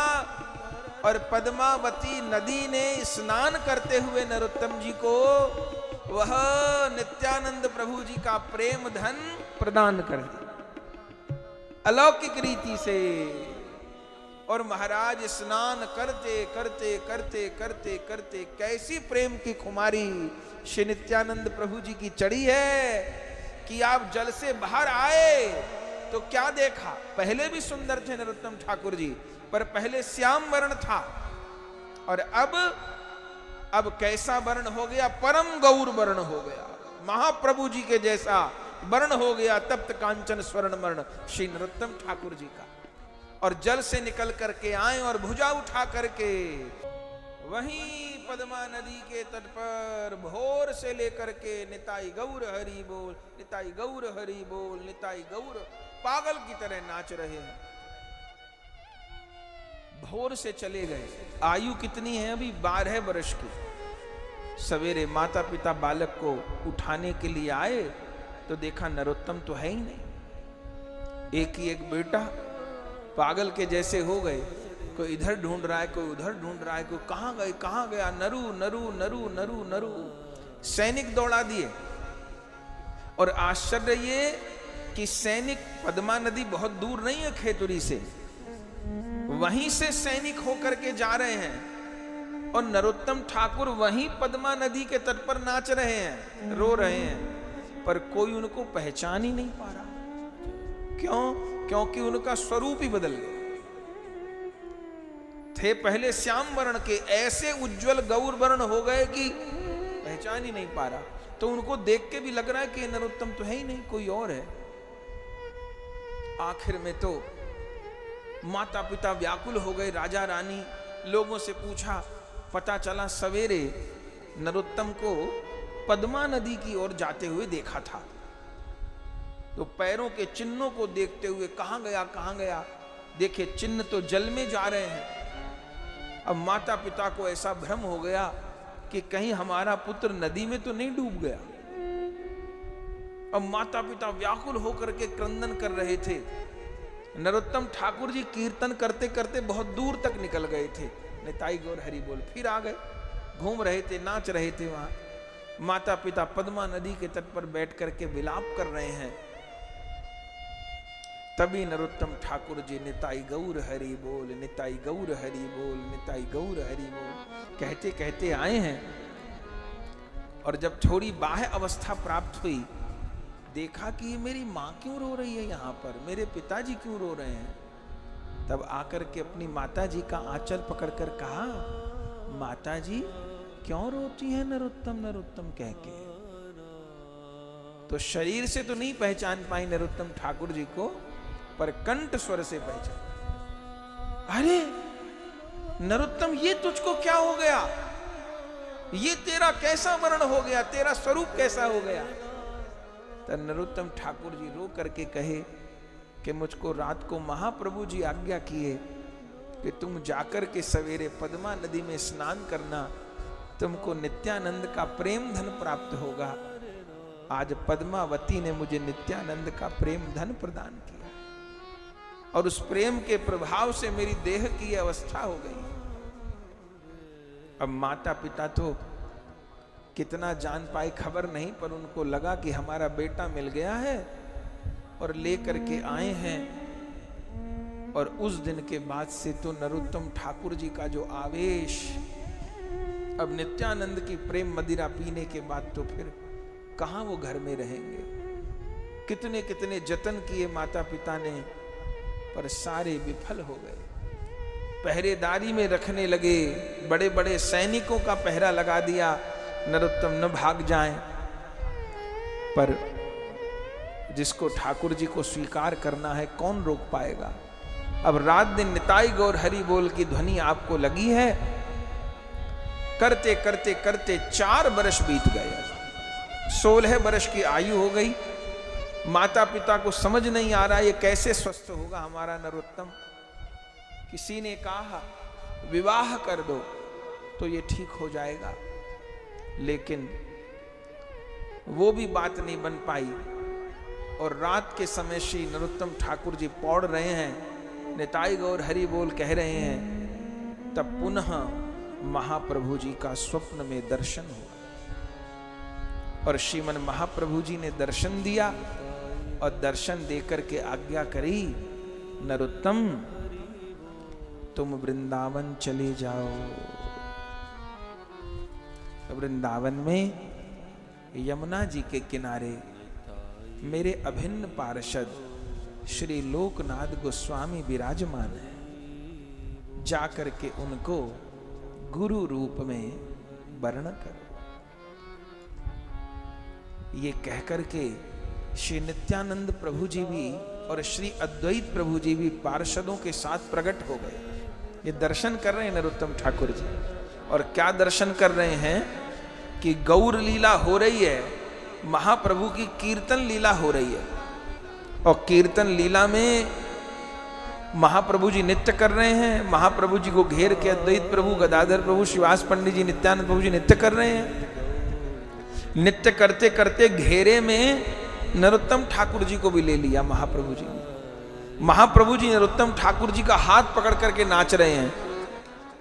और पद्मावती नदी ने स्नान करते हुए नरोत्तम जी को वह नित्यानंद प्रभु जी का प्रेम धन प्रदान कर दिया अलौकिक रीति से। और महाराज स्नान करते करते करते करते करते कैसी प्रेम की खुमारी श्री नित्यानंद प्रभु जी की चढ़ी है कि आप जल से बाहर आए तो क्या देखा। पहले भी सुंदर थे नरोत्तम ठाकुर जी, पर पहले श्याम वर्ण था, और अब कैसा वर्ण हो गया, परम गौर वर्ण हो गया, महाप्रभु जी के जैसा वर्ण हो गया, तप्त कांचन स्वर्ण वर्ण श्री नरोत्तम ठाकुर जी का। और जल से निकल करके आए और भुजा उठा करके वहीं पद्मा नदी के तट पर भोर से लेकर के निताई गौर हरि बोल, निताई गौर हरि बोल, निताई गौर, पागल की तरह नाच रहे हैं। भोर से चले गए। आयु कितनी है अभी? 12 वर्ष की। सवेरे माता पिता बालक को उठाने के लिए आए तो देखा नरोत्तम तो है ही नहीं। एक ही एक बेटा पागल के जैसे हो गए, कोई इधर ढूंढ रहा है, कोई उधर ढूंढ रहा है, कोई कहां गए कहां गया, नरु नरु नरु नरु नरु। सैनिक दौड़ा दिए। और आश्चर्य ये कि सैनिक, पद्मा नदी बहुत दूर नहीं है खेतुरी से, वहीं से सैनिक होकर के जा रहे हैं और नरोत्तम ठाकुर वहीं पद्मा नदी के तट पर नाच रहे हैं, रो रहे हैं, पर कोई उनको पहचान ही नहीं पा रहा। क्यों? क्योंकि उनका स्वरूप ही बदल गया। थे पहले श्याम वर्ण के, ऐसे उज्जवल गौर वर्ण हो गए कि पहचान ही नहीं पा रहा। तो उनको देख के भी लग रहा है कि नरोत्तम तो है ही नहीं, कोई और है। आखिर में तो माता पिता व्याकुल हो गए, राजा रानी लोगों से पूछा, पता चला सवेरे नरोत्तम को पद्मा नदी की ओर जाते हुए देखा था। तो पैरों के चिन्हों को देखते हुए कहां गया कहां गया, देखे चिन्ह तो जल में जा रहे हैं। अब माता पिता को ऐसा भ्रम हो गया कि कहीं हमारा पुत्र नदी में तो नहीं डूब गया। अब माता पिता व्याकुल होकर के क्रंदन कर रहे थे। नरोत्तम ठाकुर जी कीर्तन करते करते बहुत दूर तक निकल गए थे। निताई गौर हरि बोल, फिर आ गए, घूम रहे थे, नाच रहे थे। वहां माता पिता पद्मा नदी के तट पर बैठ करके विलाप कर रहे हैं। तभी नरोत्तम ठाकुर जी निताई गौर हरि बोल, निताई गौर हरि बोल, निताई गौर हरि बोल कहते कहते आए हैं। और जब थोड़ी बाह्य अवस्था प्राप्त हुई, देखा कि ये मेरी माँ क्यों रो रही है यहाँ पर, मेरे पिताजी क्यों रो रहे हैं। तब आकर के अपनी माता जी का आंचल पकड़कर कहा, माता जी क्यों रोती है नरोत्तम नरोत्तम कह के। तो शरीर से तो नहीं पहचान पाई नरोत्तम ठाकुर जी को, पर कंठ स्वर से पहचान। अरे नरोत्तम, ये तुझको क्या हो गया, ये तेरा कैसा वर्ण हो गया, तेरा स्वरूप कैसा हो गया। तो नरोत्तम ठाकुर जी रो करके कहे कि मुझको रात को महाप्रभु जी आज्ञा किए कि तुम जाकर के सवेरे पद्मा नदी में स्नान करना, तुमको नित्यानंद का प्रेम धन प्राप्त होगा। आज पद्मावती ने मुझे नित्यानंद का प्रेम धन प्रदान किया और उस प्रेम के प्रभाव से मेरी देह की अवस्था हो गई। अब माता पिता तो कितना जान पाए खबर नहीं, पर उनको लगा कि हमारा बेटा मिल गया है और लेकर के आए हैं। और उस दिन के बाद से तो नरोत्तम ठाकुर जी का जो आवेश, अब नित्यानंद की प्रेम मदिरा पीने के बाद तो फिर कहां वो घर में रहेंगे। कितने कितने जतन किए माता पिता ने, पर सारे विफल हो गए। पहरेदारी में रखने लगे, बड़े बड़े सैनिकों का पहरा लगा दिया, नरोत्तम न भाग जाएं। पर जिसको ठाकुर जी को स्वीकार करना है, कौन रोक पाएगा। अब रात दिन निताई गौर हरि बोल की ध्वनि आपको लगी है। करते करते करते 4 वर्ष बीत गए, 16 वर्ष की आयु हो गई। माता पिता को समझ नहीं आ रहा ये कैसे स्वस्थ होगा हमारा नरोत्तम। किसी ने कहा विवाह कर दो तो ये ठीक हो जाएगा, लेकिन वो भी बात नहीं बन पाई। और रात के समय श्री नरोत्तम ठाकुर जी पौड़ रहे हैं, निताई गौर हरि बोल कह रहे हैं, तब पुनः महाप्रभु जी का स्वप्न में दर्शन हुआ। और श्रीमन महाप्रभु जी ने दर्शन दिया और दर्शन देकर के आज्ञा करी, नरोत्तम तुम वृंदावन चले जाओ। वृंदावन में यमुना जी के किनारे मेरे अभिन्न पार्षद श्री लोकनाथ गोस्वामी विराजमान है, जाकर के उनको गुरु रूप में वर्ण करो। ये कहकर के श्री नित्यानंद प्रभु जी भी और श्री अद्वैत प्रभु जी भी पार्षदों के साथ प्रकट हो गए। ये दर्शन कर रहे हैं नरोत्तम ठाकुर जी, और क्या दर्शन कर रहे हैं कि गौर लीला हो रही है, महाप्रभु की कीर्तन लीला हो रही है। और कीर्तन लीला में महाप्रभु जी नृत्य कर रहे हैं, महाप्रभु जी को घेर के अद्वैत प्रभु, गदाधर प्रभु, श्रीवास पंडित जी, नित्यानंद प्रभु जी नृत्य कर रहे हैं। नृत्य करते करते घेरे में नरोत्तम ठाकुर जी को भी ले लिया महाप्रभु जी ने। महाप्रभु जी नरोत्तम ठाकुर जी का हाथ पकड़ करके नाच रहे हैं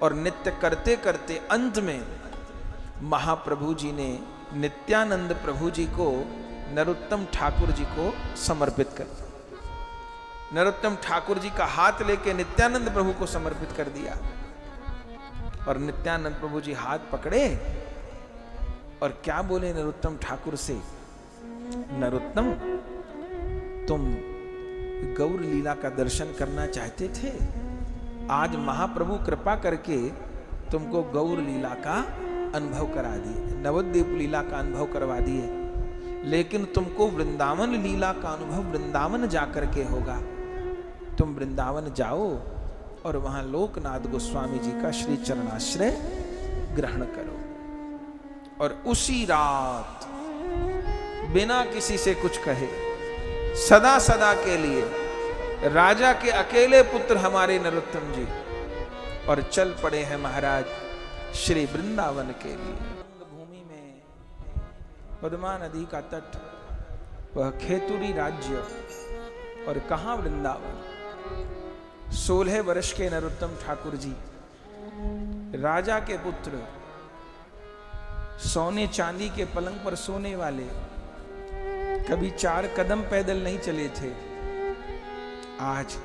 और नृत्य करते करते अंत में महाप्रभु जी ने नित्यानंद प्रभु जी को नरोत्तम ठाकुर जी को समर्पित कर दिया। नरोत्तम ठाकुर जी का हाथ लेके नित्यानंद प्रभु को समर्पित कर दिया और नित्यानंद प्रभु जी हाथ पकड़े और क्या बोले नरोत्तम ठाकुर से, नरोत्तम तुम गौर लीला का दर्शन करना चाहते थे, आज महाप्रभु कृपा करके तुमको गौर लीला का अनुभव करा दिए, नवद्वीप लीला का अनुभव करवा दिए, लेकिन तुमको वृंदावन लीला का अनुभव वृंदावन जाकर के होगा। तुम वृंदावन जाओ और वहां लोकनाथ गोस्वामी जी का श्री चरणाश्रय ग्रहण करो। और उसी रात बिना किसी से कुछ कहे सदा सदा के लिए राजा के अकेले पुत्र हमारे नरोत्तम जी और चल पड़े हैं महाराज श्री वृंदावन के लिए। भूमि में पद्मा नदी का तट, वह खेतुरी राज्य और कहां वृंदावन। 16 वर्ष के नरोत्तम ठाकुर जी राजा के पुत्र, सोने चांदी के पलंग पर सोने वाले, कभी 4 कदम पैदल नहीं चले थे, आज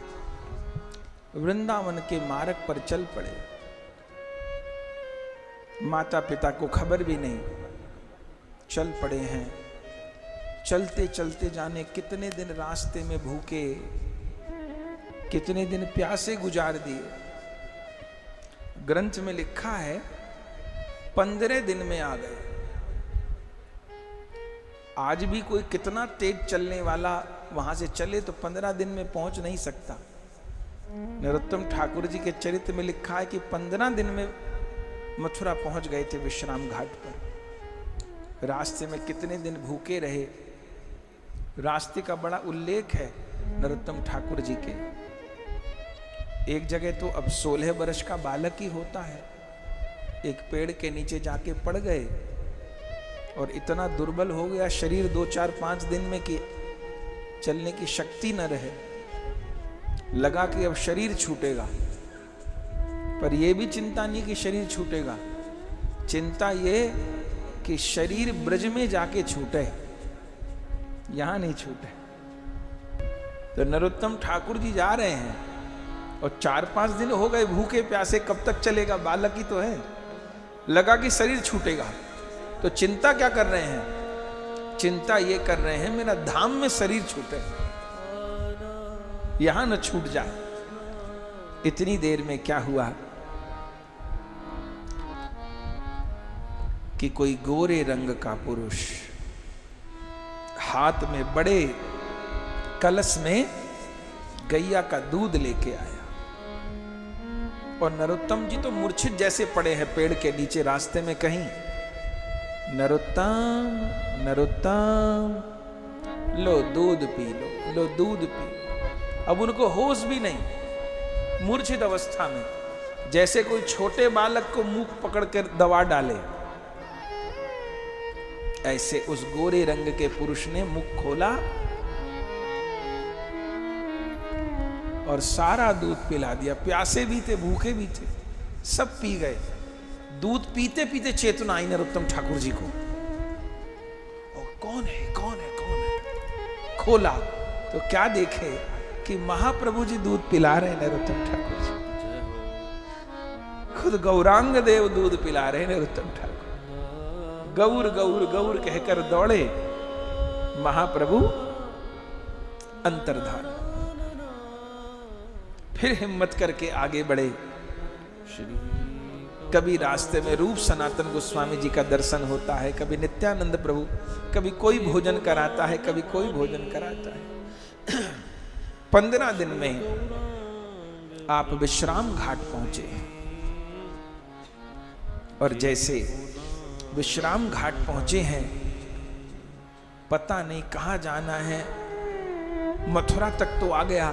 वृंदावन के मार्ग पर चल पड़े। माता पिता को खबर भी नहीं, चल पड़े हैं। चलते चलते जाने कितने दिन रास्ते में भूखे, कितने दिन प्यासे गुजार दिए। ग्रंथ में लिखा है 15 दिन में आ गए। आज भी कोई कितना तेज चलने वाला वहां से चले तो 15 दिन में पहुंच नहीं सकता। नरोत्तम ठाकुर जी के चरित्र में लिखा है कि 15 दिन में मथुरा पहुंच गए थे विश्राम घाट पर। रास्ते में कितने दिन भूखे रहे, रास्ते का बड़ा उल्लेख है नरोत्तम ठाकुर जी के। एक जगह तो अब 16 वर्ष का बालक ही होता है, एक पेड़ के नीचे जाके पड़ गए और इतना दुर्बल हो गया शरीर 2, 4, 5 दिन में कि चलने की शक्ति न रहे। लगा कि अब शरीर छूटेगा, पर यह भी चिंता नहीं कि शरीर छूटेगा, चिंता ये कि शरीर ब्रज में जाके छूटे, यहां नहीं छूटे। तो नरोत्तम ठाकुर जी जा रहे हैं और 4-5 दिन हो गए भूखे प्यासे, कब तक चलेगा, बालक ही तो है। लगा कि शरीर छूटेगा, तो चिंता क्या कर रहे हैं, चिंता ये कर रहे हैं मेरा धाम में शरीर छूटे, यहां न छूट जाए। इतनी देर में क्या हुआ कि कोई गोरे रंग का पुरुष हाथ में बड़े कलश में गैया का दूध लेके आया और नरोत्तम जी तो मूर्छित जैसे पड़े हैं पेड़ के नीचे रास्ते में कहीं। नरोत्तम नरोत्तम लो दूध पी लो, लो दूध पी। अब उनको होश भी नहीं, मूर्छित अवस्था में, जैसे कोई छोटे बालक को मुंह पकड़ कर दबा डाले, ऐसे उस गोरे रंग के पुरुष ने मुख खोला और सारा दूध पिला दिया। प्यासे भी थे, भूखे भी थे, सब पी गए। दूध पीते पीते चेतना आई नरोत्तम ठाकुर जी को, और कौन है कौन है कौन है। खोला तो क्या देखे कि महाप्रभु जी दूध पिला रहे नरोत्तम ठाकुर जी, खुद गौरांग देव दूध पिला रहे नरोत्तम ठाकुर। गौर गौर गौर कहकर दौड़े महाप्रभु अंतर्धान। फिर हिम्मत करके आगे बढ़े। कभी रास्ते में रूप सनातन गोस्वामी जी का दर्शन होता है, कभी नित्यानंद प्रभु, कभी कोई भोजन कराता है, कभी कोई भोजन कराता है। 15 दिन में आप विश्राम घाट पहुंचे और जैसे विश्राम घाट पहुंचे हैं, पता नहीं कहां जाना है, मथुरा तक तो आ गया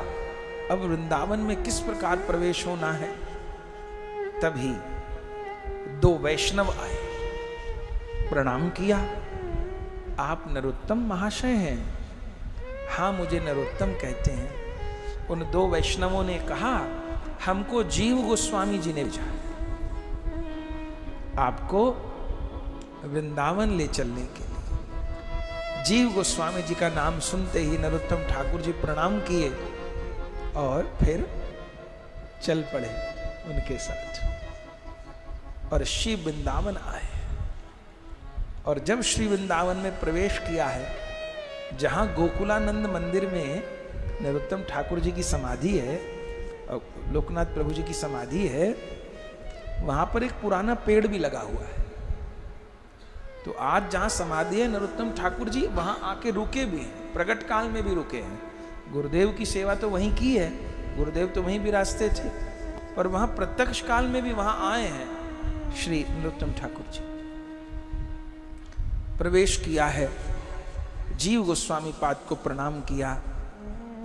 अब वृंदावन में किस प्रकार प्रवेश होना है। तभी दो वैष्णव आए, प्रणाम किया। आप नरोत्तम महाशय हैं? हाँ, मुझे नरोत्तम कहते हैं। उन दो वैष्णवों ने कहा, हमको जीव गोस्वामी जी ने भेजा है आपको वृंदावन ले चलने के लिए। जीव गोस्वामी जी का नाम सुनते ही नरोत्तम ठाकुर जी प्रणाम किए और फिर चल पड़े उनके साथ और श्री वृंदावन आए। और जब श्री वृंदावन में प्रवेश किया है, जहां गोकुलानंद मंदिर में नरोत्तम ठाकुर जी की समाधि है और लोकनाथ प्रभु जी की समाधि है, वहां पर एक पुराना पेड़ भी लगा हुआ है। तो आज जहां समाधि है नरोत्तम ठाकुर जी, वहां आके रुके भी हैं, प्रगट काल में भी रुके हैं। गुरुदेव की सेवा तो वहीं की है, गुरुदेव तो वहीं विराजते थे, और वहां प्रत्यक्ष काल में भी वहां आए हैं श्री नरोत्तम ठाकुर जी। प्रवेश किया है, जीव गोस्वामी पाद को प्रणाम किया।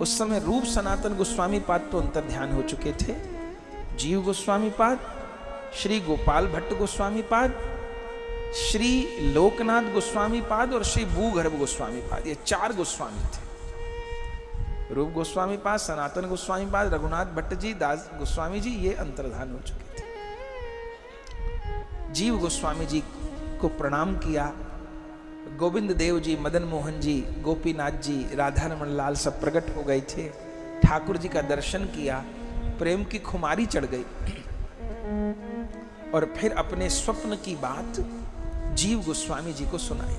उस समय रूप सनातन गोस्वामी पाद तो अंतर ध्यान हो चुके थे। जीव गोस्वामी पाद, श्री गोपाल भट्ट गोस्वामी पाद, श्री लोकनाथ गोस्वामी पाद और श्री भूगर्भ गोस्वामी पाद, ये चार गोस्वामी थे। रूप गोस्वामी पाद, सनातन गोस्वामी पाद, रघुनाथ भट्ट जी, दास गोस्वामी जी, ये अंतर्धान हो चुके थे। जीव गोस्वामी जी को प्रणाम किया। गोविंद देव जी, मदन मोहन जी, गोपीनाथ जी, राधा रमन लाल सब प्रकट हो गए थे। ठाकुर जी का दर्शन किया, प्रेम की खुमारी चढ़ गई। और फिर अपने स्वप्न की बात जीव गोस्वामी जी को सुनाई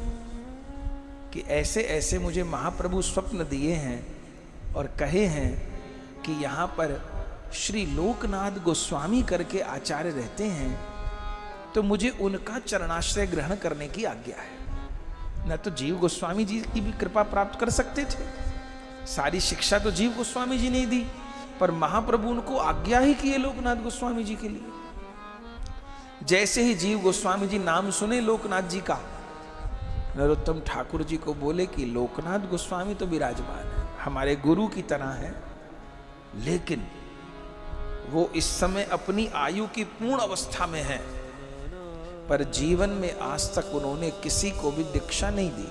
कि ऐसे ऐसे मुझे महाप्रभु स्वप्न दिए हैं और कहे हैं कि यहाँ पर श्री लोकनाथ गोस्वामी करके आचार्य रहते हैं, तो मुझे उनका चरणाश्रय ग्रहण करने की आज्ञा है। न तो जीव गोस्वामी जी की भी कृपा प्राप्त कर सकते थे, सारी शिक्षा तो जीव गोस्वामी जी ने दी, पर महाप्रभु उनको आज्ञा ही किए लोकनाथ गोस्वामी जी के लिए। जैसे ही जीव गोस्वामी जी नाम सुने लोकनाथ जी का, नरोत्तम ठाकुर जी को बोले कि लोकनाथ गोस्वामी तो विराजमान है, हमारे गुरु की तरह है, लेकिन वो इस समय अपनी आयु की पूर्ण अवस्था में है, पर जीवन में आज तक उन्होंने किसी को भी दीक्षा नहीं दी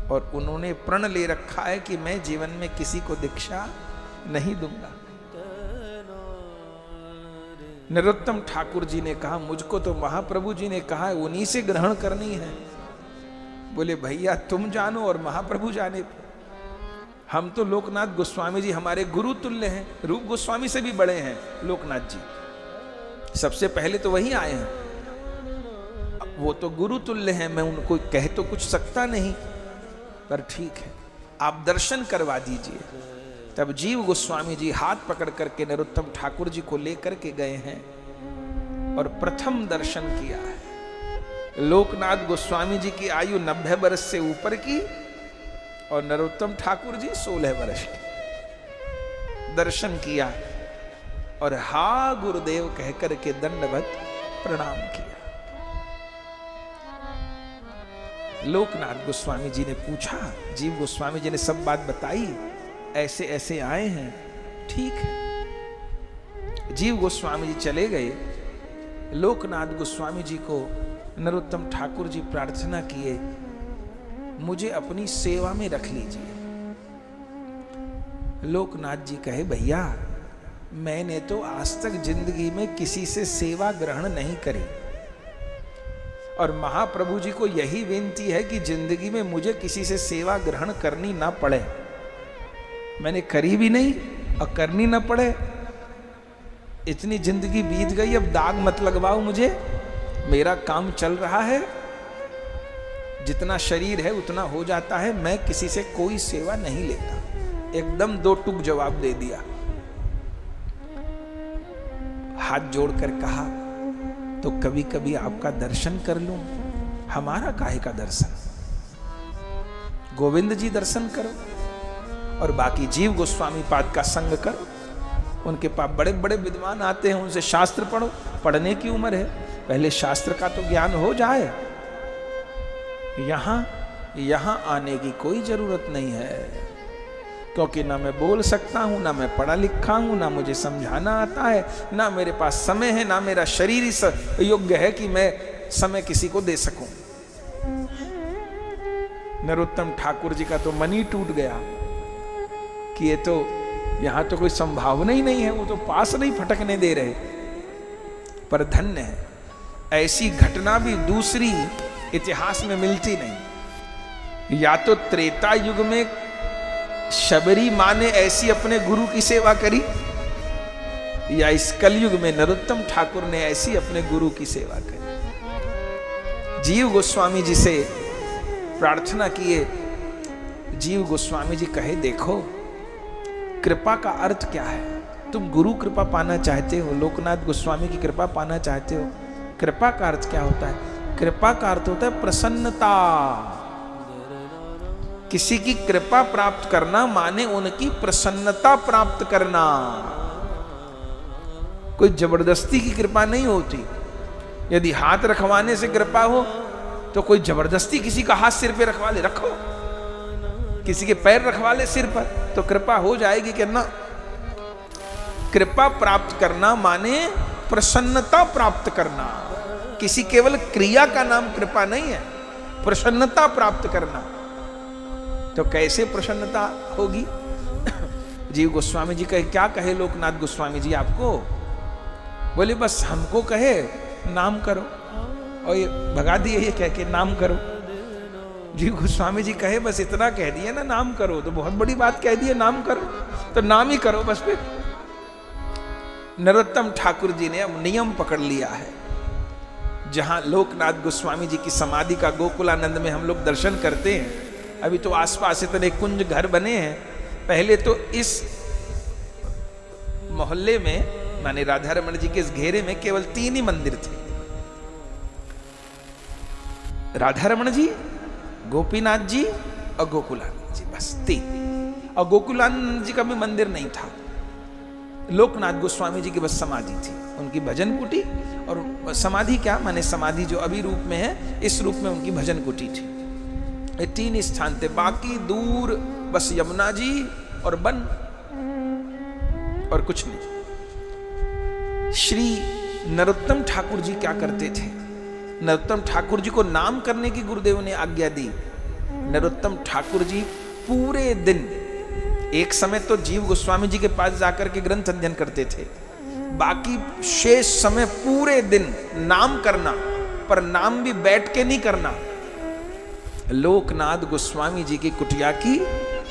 और उन्होंने प्रण ले रखा है कि मैं जीवन में किसी को दीक्षा नहीं दूंगा। नरोत्तम ठाकुर जी ने कहा, मुझको तो महाप्रभु जी ने कहा है उन्हीं से ग्रहण करनी है। बोले भैया तुम जानो और महाप्रभु जाने, हम तो लोकनाथ गोस्वामी जी हमारे गुरु तुल्य हैं, रूप गोस्वामी से भी बड़े हैं लोकनाथ जी, सबसे पहले तो वही आए हैं, वो तो गुरु तुल्य हैं, मैं उनको कह तो कुछ सकता नहीं, पर ठीक है आप दर्शन करवा दीजिए। तब जीव गोस्वामी जी हाथ पकड़ करके नरोत्तम ठाकुर जी को लेकर के गए हैं और प्रथम दर्शन किया है। लोकनाथ गोस्वामी जी की आयु 90 वर्ष से ऊपर की और नरोत्तम ठाकुर जी 16 वर्ष के। दर्शन किया और हा गुरुदेव कहकर के दंडवत प्रणाम किया। लोकनाथ गोस्वामी जी ने पूछा, जीव गोस्वामी जी ने सब बात बताई, ऐसे ऐसे आए हैं, ठीक है। जीव गोस्वामी जी चले गए। लोकनाथ गोस्वामी जी को नरोत्तम ठाकुर जी प्रार्थना किए, मुझे अपनी सेवा में रख लीजिए। लोकनाथ जी कहे, भैया मैंने तो आज तक जिंदगी में किसी से सेवा ग्रहण नहीं करी और महाप्रभु जी को यही विनती है कि जिंदगी में मुझे किसी से सेवा ग्रहण करनी ना पड़े। मैंने करी भी नहीं और करनी ना पड़े। इतनी जिंदगी बीत गई, अब दाग मत लगवाओ मुझे, मेरा काम चल रहा है, जितना शरीर है उतना हो जाता है, मैं किसी से कोई सेवा नहीं लेता। एकदम दो टुक जवाब दे दिया। हाथ जोड़कर कहा, तो कभी कभी आपका दर्शन कर लूं। हमारा काहे का दर्शन, गोविंद जी दर्शन करो और बाकी जीव गोस्वामी पाद का संग करो। उनके पास बड़े बड़े विद्वान आते हैं, उनसे शास्त्र पढ़ो, पढ़ने की उम्र है, पहले शास्त्र का तो ज्ञान हो जाए। यहां आने की कोई जरूरत नहीं है। क्योंकि ना मैं बोल सकता हूं, ना मैं पढ़ा लिखा हूं, ना मुझे समझाना आता है, ना मेरे पास समय है, ना मेरा शरीर इस योग्य है कि मैं समय किसी को दे सकूं। नरोत्तम ठाकुर जी का तो मन ही टूट गया कि ये तो यहां तो कोई संभावना ही नहीं है, वो तो पास नहीं फटकने दे रहे। पर धन्य है, ऐसी घटना भी दूसरी इतिहास में मिलती नहीं। या तो त्रेता युग में शबरी मां ने ऐसी अपने गुरु की सेवा करी, या इस कलयुग में नरोत्तम ठाकुर ने ऐसी अपने गुरु की सेवा करी। जीव गोस्वामी जी से प्रार्थना किए। जीव गोस्वामी जी कहे, देखो कृपा का अर्थ क्या है? तुम गुरु कृपा पाना चाहते हो, लोकनाथ गोस्वामी की कृपा पाना चाहते हो। कृपा का अर्थ क्या होता है? कृपा का अर्थ होता है प्रसन्नता। किसी की कृपा प्राप्त करना माने उनकी प्रसन्नता प्राप्त करना। कोई जबरदस्ती की कृपा नहीं होती। यदि हाथ रखवाने से कृपा हो तो कोई जबरदस्ती किसी का हाथ सिर पे रखवा ले, रखो, किसी के पैर रखवा ले सिर पर, तो कृपा हो जाएगी कि ना? कृपा प्राप्त करना माने प्रसन्नता प्राप्त करना। किसी केवल क्रिया का नाम कृपा नहीं है, प्रसन्नता प्राप्त करना। तो कैसे प्रसन्नता होगी? जीव गोस्वामी जी कहे, क्या कहे लोकनाथ गोस्वामी जी आपको? बोले बस हमको कहे नाम करो, और ये भगा दिए ये कह के नाम करो। जीव गोस्वामी जी कहे बस इतना कह दिए ना, नाम करो, तो बहुत बड़ी बात कह दी, नाम करो, तो नाम ही करो बस। फिर नरोत्तम ठाकुर जी ने अब नियम पकड़ लिया है। जहां लोकनाथ गोस्वामी जी की समाधि का गोकुलानंद में हम लोग दर्शन करते हैं, अभी तो आसपास इतने कुंज घर बने हैं। पहले तो इस मोहल्ले में माने राधा रमण जी के इस घेरे में केवल 3 ही मंदिर थे। राधा रमण जी, गोपीनाथ जी और गोकुलानंद जी, बस 3। और गोकुलानंद जी का भी मंदिर नहीं था। लोकनाथ गोस्वामी जी की बस समाधि थी, उनकी भजन कुटी। और समाधि क्या माने, समाधि जो अभी रूप में है, इस रूप में उनकी भजन कुटी थी। ये 3 स्थान थे, बाकी दूर बस यमुना जी और वन, और कुछ नहीं। श्री नरोत्तम ठाकुर जी क्या करते थे? नरोत्तम ठाकुर जी को नाम करने की गुरुदेव ने आज्ञा दी। नरोत्तम ठाकुर जी पूरे दिन, एक समय तो जीव गोस्वामी जी के पास जाकर के ग्रंथ अध्ययन करते थे, बाकी शेष समय पूरे दिन नाम करना, पर नाम भी बैठ के नहीं करना। लोकनाथ गोस्वामी जी की कुटिया की,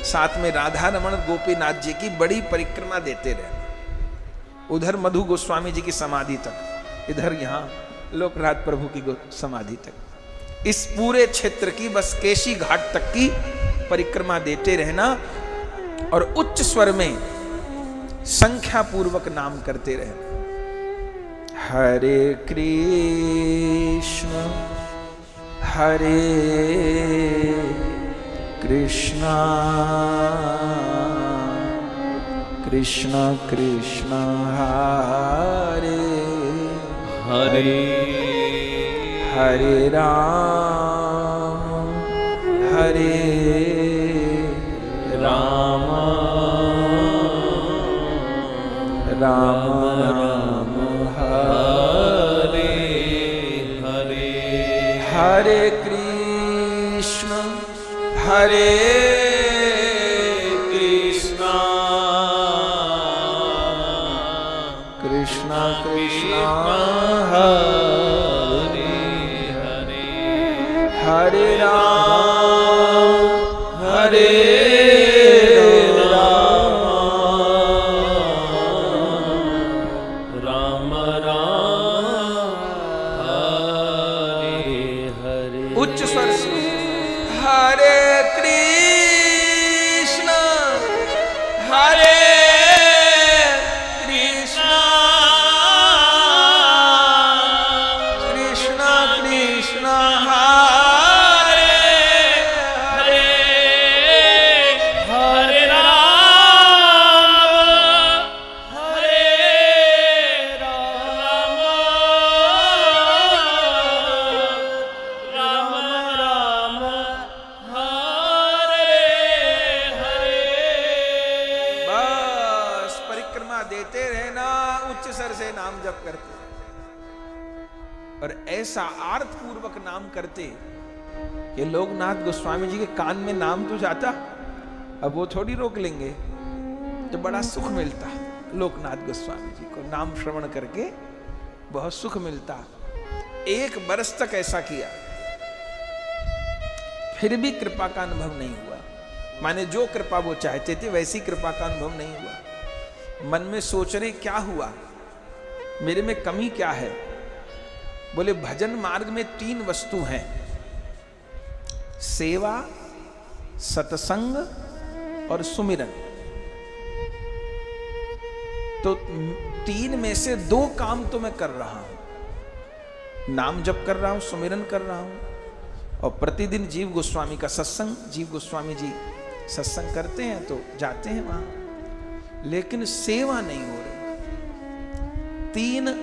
साथ में राधा रमण गोपीनाथ जी की बड़ी परिक्रमा देते रहे। उधर मधु गोस्वामी जी की समाधि तक, इधर यहाँ लोकनाथ प्रभु की समाधि तक, इस पूरे क्षेत्र की बस केशी घाट तक की परिक्रमा देते रहना, और उच्च स्वर में संख्या पूर्वक नाम करते रहना। हरे कृष्ण हरे कृष्णा कृष्णा कृष्णा हरे हरे, हरे राम हरे राम, राम राम हरे हरे, हरे कृष्ण हरे कृष्णा कृष्णा कृष्णा हरे हरे, हरे राम हरे देते रहना, उच्च स्वर से नाम जप करते और ऐसा आर्थ पूर्वक नाम करते कि लोकनाथ गोस्वामी जी के कान में नाम तो जाता, अब वो थोड़ी रोक लेंगे, तो बड़ा सुख मिलता। लोकनाथ गोस्वामी जी को नाम श्रवण करके बहुत सुख मिलता। 1 वर्ष तक ऐसा किया, फिर भी कृपा का अनुभव नहीं हुआ। माने जो कृपा वो चाहते थे वैसी कृपा का अनुभव नहीं हुआ। मन में सोच रहे क्या हुआ, मेरे में कमी क्या है। बोले भजन मार्ग में 3 वस्तु हैं, सेवा, सत्संग और सुमिरन। तो 3 में से 2 काम तो मैं कर रहा हूं, नाम जप कर रहा हूं, सुमिरन कर रहा हूं और प्रतिदिन जीव गोस्वामी का सत्संग। जीव गोस्वामी जी सत्संग करते हैं तो जाते हैं वहां, लेकिन सेवा नहीं हो रही। 3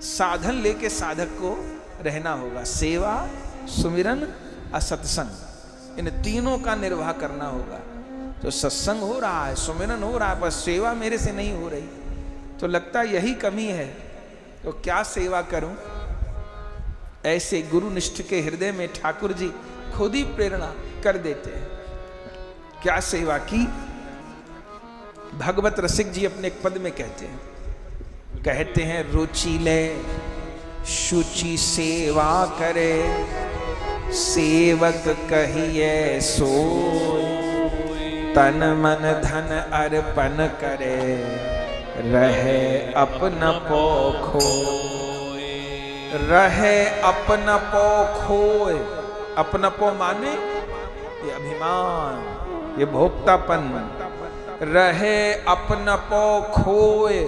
साधन लेके साधक को रहना होगा, सेवा, सुमिरन और सत्संग। इन तीनों का निर्वाह करना होगा। तो सत्संग हो रहा है, सुमिरन हो रहा है, पर सेवा मेरे से नहीं हो रही, तो लगता यही कमी है। तो क्या सेवा करूं? ऐसे गुरुनिष्ठ के हृदय में ठाकुर जी खुद ही प्रेरणा कर देते हैं। क्या सेवा की? भगवत रसिक जी अपने एक पद में कहते हैं रुचि ले शुचि सेवा करे, सेवक कहिए सोय, तन मन धन अर्पण करे, रहे अपना पोखो। रहे अपना पोखोय, अपना पो माने ये अभिमान, ये भोक्तापन। रहे अपना पोखोय,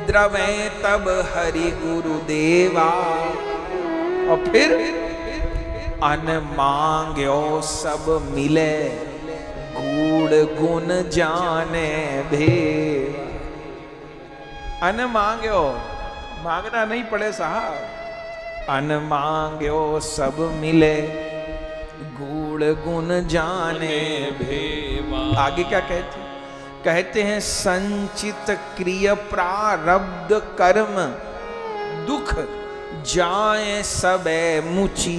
द्रवे तब हरि गुरुदेवा। और फिर अन मांग्यो सब मिले, गूढ़ गुण जाने भेद। अन मांग्यो, मांगना नहीं पड़े साहब। अन मांग्यो सब मिले, गूढ़ गुण जाने भेवा। आगे क्या कहते हैं संचित क्रिय प्रारब्ध कर्म, दुख जाए सबे मुचि,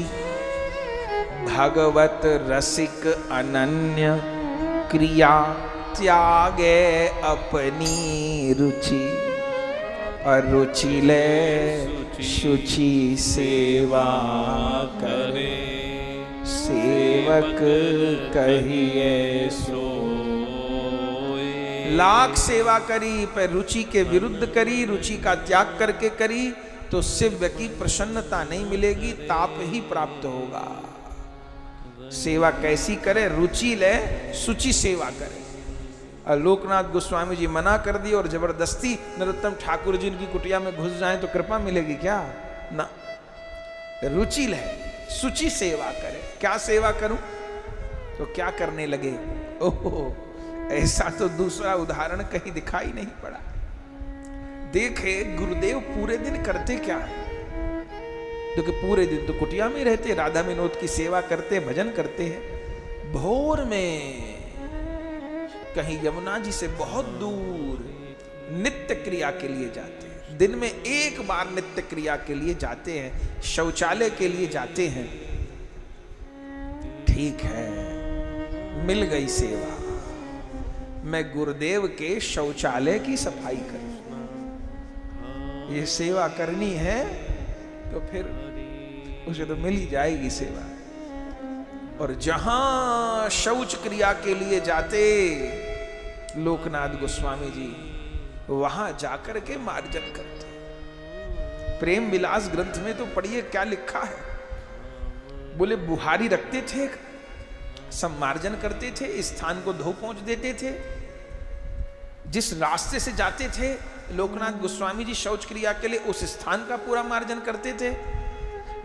भगवत रसिक अनन्य क्रिया, त्यागे अपनी रुचि। और रुचि ले शुचि सेवा करे, सेवक कहिए सो। लाख सेवा करी पर रुचि के विरुद्ध करी, रुचि का त्याग करके करी तो शिव्य की प्रसन्नता नहीं मिलेगी, ताप ही प्राप्त होगा। सेवा कैसी करे? रुचि ले शुचि सेवा करे। और लोकनाथ गोस्वामी जी मना कर दिए और जबरदस्ती नरोत्तम ठाकुर जी इनकी कुटिया में घुस जाएं तो कृपा मिलेगी क्या? ना। रुचि ले शुचि सेवा करे। क्या सेवा करूं? तो क्या करने लगे? ओहो, ऐसा तो दूसरा उदाहरण कहीं दिखाई नहीं पड़ा। देखे गुरुदेव पूरे दिन करते क्या है? क्योंकि पूरे दिन तो कुटिया में रहते, राधा विनोद की सेवा करते, भजन करते हैं। भोर में कहीं यमुना जी से बहुत दूर नित्य क्रिया के लिए जाते हैं। दिन में 1 बार नित्य क्रिया के लिए जाते हैं, शौचालय के लिए जाते हैं। ठीक है, मिल गई सेवा, मैं गुरुदेव के शौचालय की सफाई करूं। ये सेवा करनी है तो फिर उसे तो मिल ही जाएगी सेवा। और जहां शौच क्रिया के लिए जाते लोकनाथ गोस्वामी जी, वहां जाकर के मार्जन करते। प्रेम विलास ग्रंथ में तो पढ़िए क्या लिखा है। बोले बुहारी रखते थे, सब मार्जन करते थे, स्थान को धो पोंछ देते थे। जिस रास्ते से जाते थे लोकनाथ गोस्वामी जी शौच क्रिया के लिए, उस स्थान का पूरा मार्जन करते थे।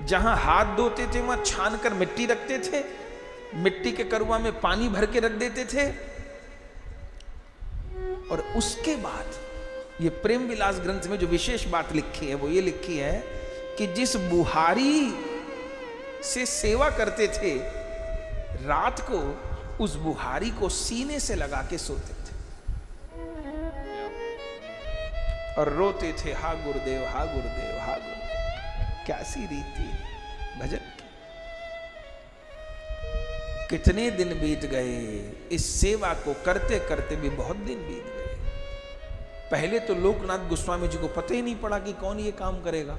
जहां हाथ धोते थे वहां छान कर मिट्टी रखते थे, मिट्टी के करुआ में पानी भर के रख देते थे। और उसके बाद ये प्रेम विलास ग्रंथ में जो विशेष बात लिखी है वो ये लिखी है कि जिस बुहारी से सेवा करते थे, रात को उस बुहारी को सीने से लगा के सोते थे। और रोते थे, हा गुरुदेव, हा गुरुदेव, हा गुरुदेव। कैसी रीति भजन की। कितने दिन बीत गए, इस सेवा को करते करते भी बहुत दिन बीत गए। पहले तो लोकनाथ गोस्वामी जी को पता ही नहीं पड़ा कि कौन ये काम करेगा।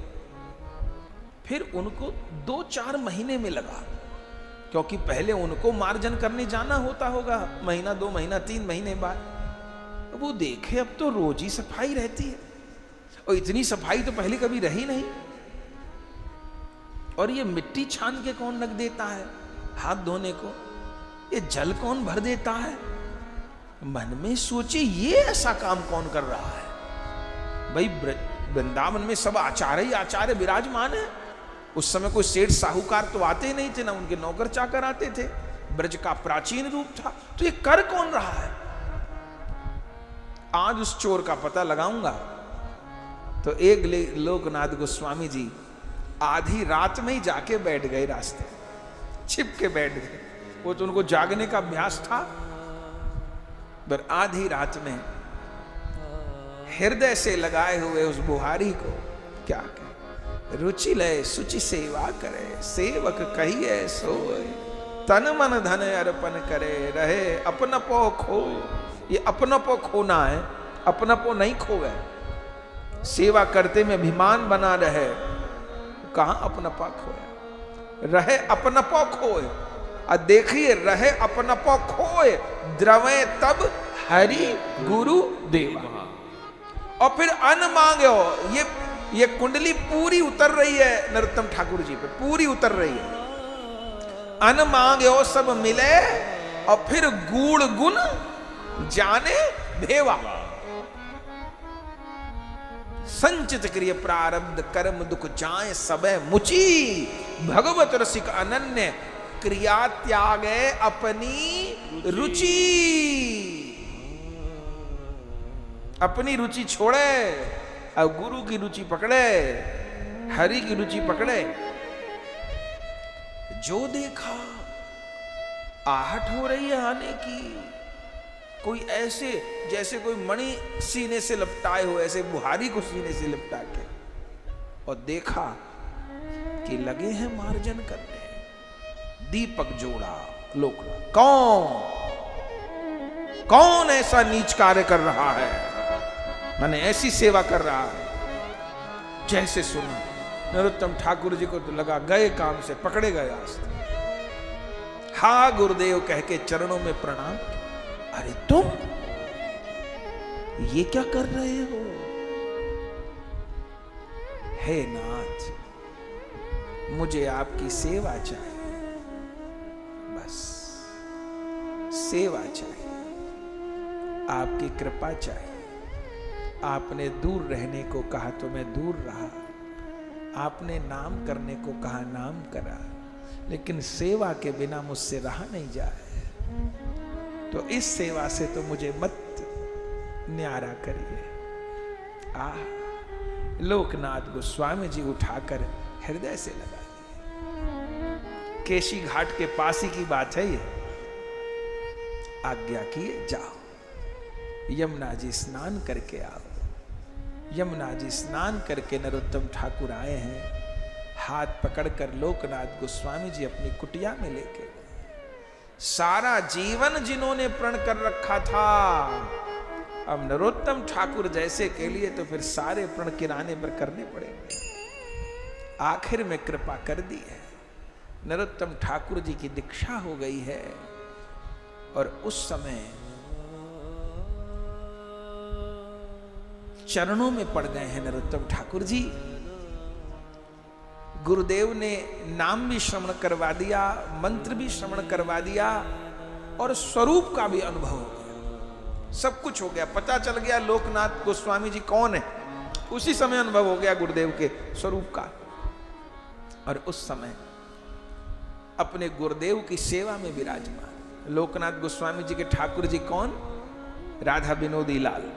फिर उनको 2-4 महीने में लगा, क्योंकि पहले उनको मार्जन करने जाना होता होगा महीना, 2 महीना, 3 महीने बाद। वो देखे अब तो रोज ही सफाई रहती है, और इतनी सफाई तो पहले कभी रही नहीं। और ये मिट्टी छान के कौन रख देता है हाथ धोने को, ये जल कौन भर देता है। मन में सोचे ये ऐसा काम कौन कर रहा है। भाई वृंदावन में सब आचार्य ही आचार्य विराजमान है। उस समय कोई सेठ साहूकार तो आते ही नहीं थे, ना उनके नौकर चाकर आते थे। ब्रज का प्राचीन रूप था, तो ये कर कौन रहा है। आज उस चोर का पता लगाऊंगा। तो एक लोकनाथ गोस्वामी जी आधी रात में ही जाके बैठ गए, रास्ते छिप के बैठ गए। वो तो उनको जागने का अभ्यास था, पर आधी रात में हृदय से लगाए हुए उस बुहारी को क्या कहे, रुचि लय सुचि सेवा करे, सेवक कहिए सोए, तन मन धन अर्पण करे, रहे अपनपो खो। ये अपनपो खोना है, अपनपो नहीं खोए। सेवा करते में अभिमान बना रहे, कहां अपनपा खोए। रहे अपनपो खोए, और देखिए रहे अपनपो खोए, द्रवे तब हरि गुरु देवा। और फिर अन्न मांगो। ये कुंडली पूरी उतर रही है नरोत्तम ठाकुर जी पे, पूरी उतर रही है। अन्न मांगो सब मिले, और फिर गूढ़ गुण जाने भेवा। संचित क्रिय प्रारब्ध कर्म दुख जाए सबे मुची, भगवत रसिक अनन्य क्रिया त्यागे अपनी रुचि। अपनी रुचि छोड़े और गुरु की रुचि पकड़े, हरि की रुचि पकड़े। जो देखा आहट हो रही है आने की, कोई ऐसे जैसे कोई मणि सीने से लपटाए हो, ऐसे बुहारी को सीने से लपटा के, और देखा कि लगे हैं मार्जन करने। दीपक जोड़ा लोकनाथ। कौन ऐसा नीच कार्य कर रहा है, माने ऐसी सेवा कर रहा है। जैसे सुना नरोत्तम ठाकुर जी को तो लगा गए काम से, पकड़े गए आस्ते। हा गुरुदेव कह के चरणों में प्रणाम। अरे तुम ये क्या कर रहे हो। हे नाथ, मुझे आपकी सेवा चाहिए, बस सेवा चाहिए, आपकी कृपा चाहिए। आपने दूर रहने को कहा तो मैं दूर रहा, आपने नाम करने को कहा नाम करा, लेकिन सेवा के बिना मुझसे रहा नहीं जाए। तो इस सेवा से तो मुझे मत न्यारा करिए। लोकनाथ गोस्वामी जी उठाकर हृदय से लगा दिए। केशी घाट के पास ही की बात है ये। आज्ञा किए जाओ, यमुना जी स्नान करके आओ। यमुना जी स्नान करके नरोत्तम ठाकुर आए हैं। हाथ पकड़कर लोकनाथ गोस्वामी जी अपनी कुटिया में लेके गए। सारा जीवन जिन्होंने प्रण कर रखा था, अब नरोत्तम ठाकुर जैसे के लिए तो फिर सारे प्रण किराने पर करने पड़ेंगे। आखिर में कृपा कर दी है, नरोत्तम ठाकुर जी की दीक्षा हो गई है। और उस समय चरणों में पड़ गए हैं नरोत्तम ठाकुर जी। गुरुदेव ने नाम भी श्रवण करवा दिया, मंत्र भी श्रवण करवा दिया, और स्वरूप का भी अनुभव हो गया। सब कुछ हो गया, पता चल गया लोकनाथ गोस्वामी जी कौन है। उसी समय अनुभव हो गया गुरुदेव के स्वरूप का। और उस समय अपने गुरुदेव की सेवा में विराजमान लोकनाथ गोस्वामी जी के ठाकुर जी कौन, राधा विनोदी लाल।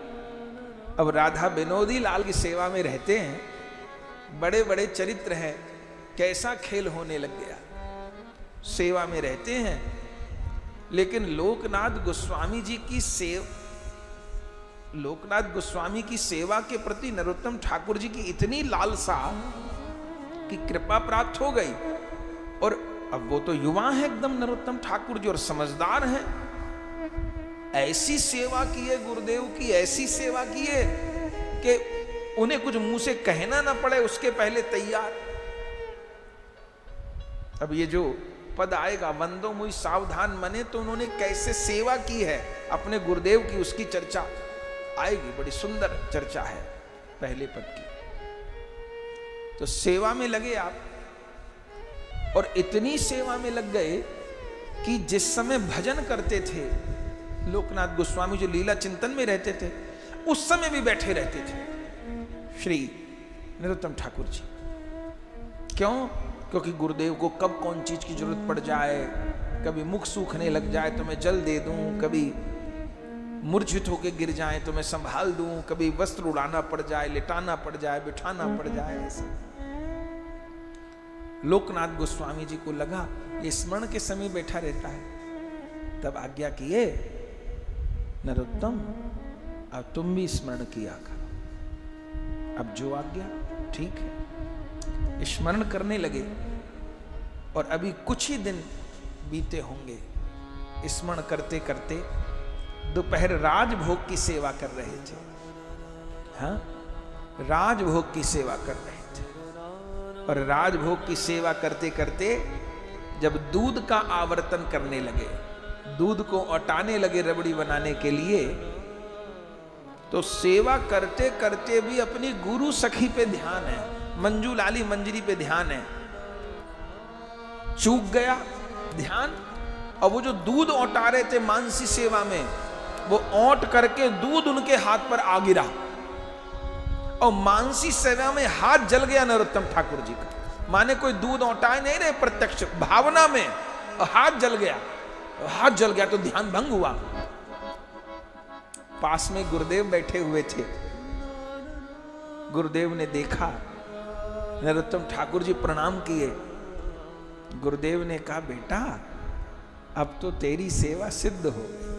अब राधा विनोदी लाल की सेवा में रहते हैं, बड़े बड़े चरित्र हैं। कैसा खेल होने लग गया, सेवा में रहते हैं, लेकिन लोकनाथ गोस्वामी जी की लोकनाथ गोस्वामी की सेवा के प्रति नरोत्तम ठाकुर जी की इतनी लालसा कि कृपा प्राप्त हो गई। और अब वो तो युवा है एकदम नरोत्तम ठाकुर जी और समझदार हैं। ऐसी सेवा की है गुरुदेव की, ऐसी सेवा की है कि उन्हें कुछ मुंह से कहना ना पड़े उसके पहले तैयार। अब ये जो पद आएगा वंदो मुई सावधान मने, तो उन्होंने कैसे सेवा की है अपने गुरुदेव की, उसकी चर्चा आएगी। बड़ी सुंदर चर्चा है पहले पद की। तो सेवा में लगे आप, और इतनी सेवा में लग गए कि जिस समय भजन करते थे लोकनाथ गोस्वामी जो लीला चिंतन में रहते थे, उस समय भी बैठे रहते थे श्री नरोत्तम ठाकुर जी। क्यों? क्योंकि गुरुदेव को कब कौन चीज की जरूरत पड़ जाए, कभी मुख सूखने लग जाए तो मैं जल दे दूं, कभी मूर्छित होके गिर जाए तो मैं संभाल दूं, कभी वस्त्र उड़ाना पड़ जाए, लिटाना पड़ जाए, बिठाना पड़ जाए। ऐसे लोकनाथ गोस्वामी जी को लगा ये स्मरण के समय बैठा रहता है। तब आज्ञा किए, नरोत्तम अब तुम भी स्मरण किया करो। अब जो आज्ञा ठीक है, स्मरण करने लगे। और अभी कुछ ही दिन बीते होंगे स्मरण करते करते, दोपहर राजभोग की सेवा कर रहे थे। हाँ, राजभोग की सेवा कर रहे थे। और राजभोग की सेवा करते करते जब दूध का आवर्तन करने लगे, दूध को औटाने लगे रबड़ी बनाने के लिए, तो सेवा करते करते भी अपनी गुरु सखी पे ध्यान है, मंजू लाली मंजरी पे ध्यान है। चूक गया ध्यान, और वो जो दूध औटा रहे थे मानसी सेवा में, वो औट करके दूध उनके हाथ पर आ गिरा, और मानसी सेवा में हाथ जल गया नरोत्तम ठाकुर जी का। माने कोई दूध औटाए नहीं रहे, प्रत्यक्ष भावना में, और हाथ जल गया। हाथ जल गया तो ध्यान भंग हुआ। पास में गुरुदेव बैठे हुए थे। गुरुदेव ने देखा, नरोत्तम ठाकुर जी प्रणाम किए। गुरुदेव ने कहा, बेटा अब तो तेरी सेवा सिद्ध हो गई।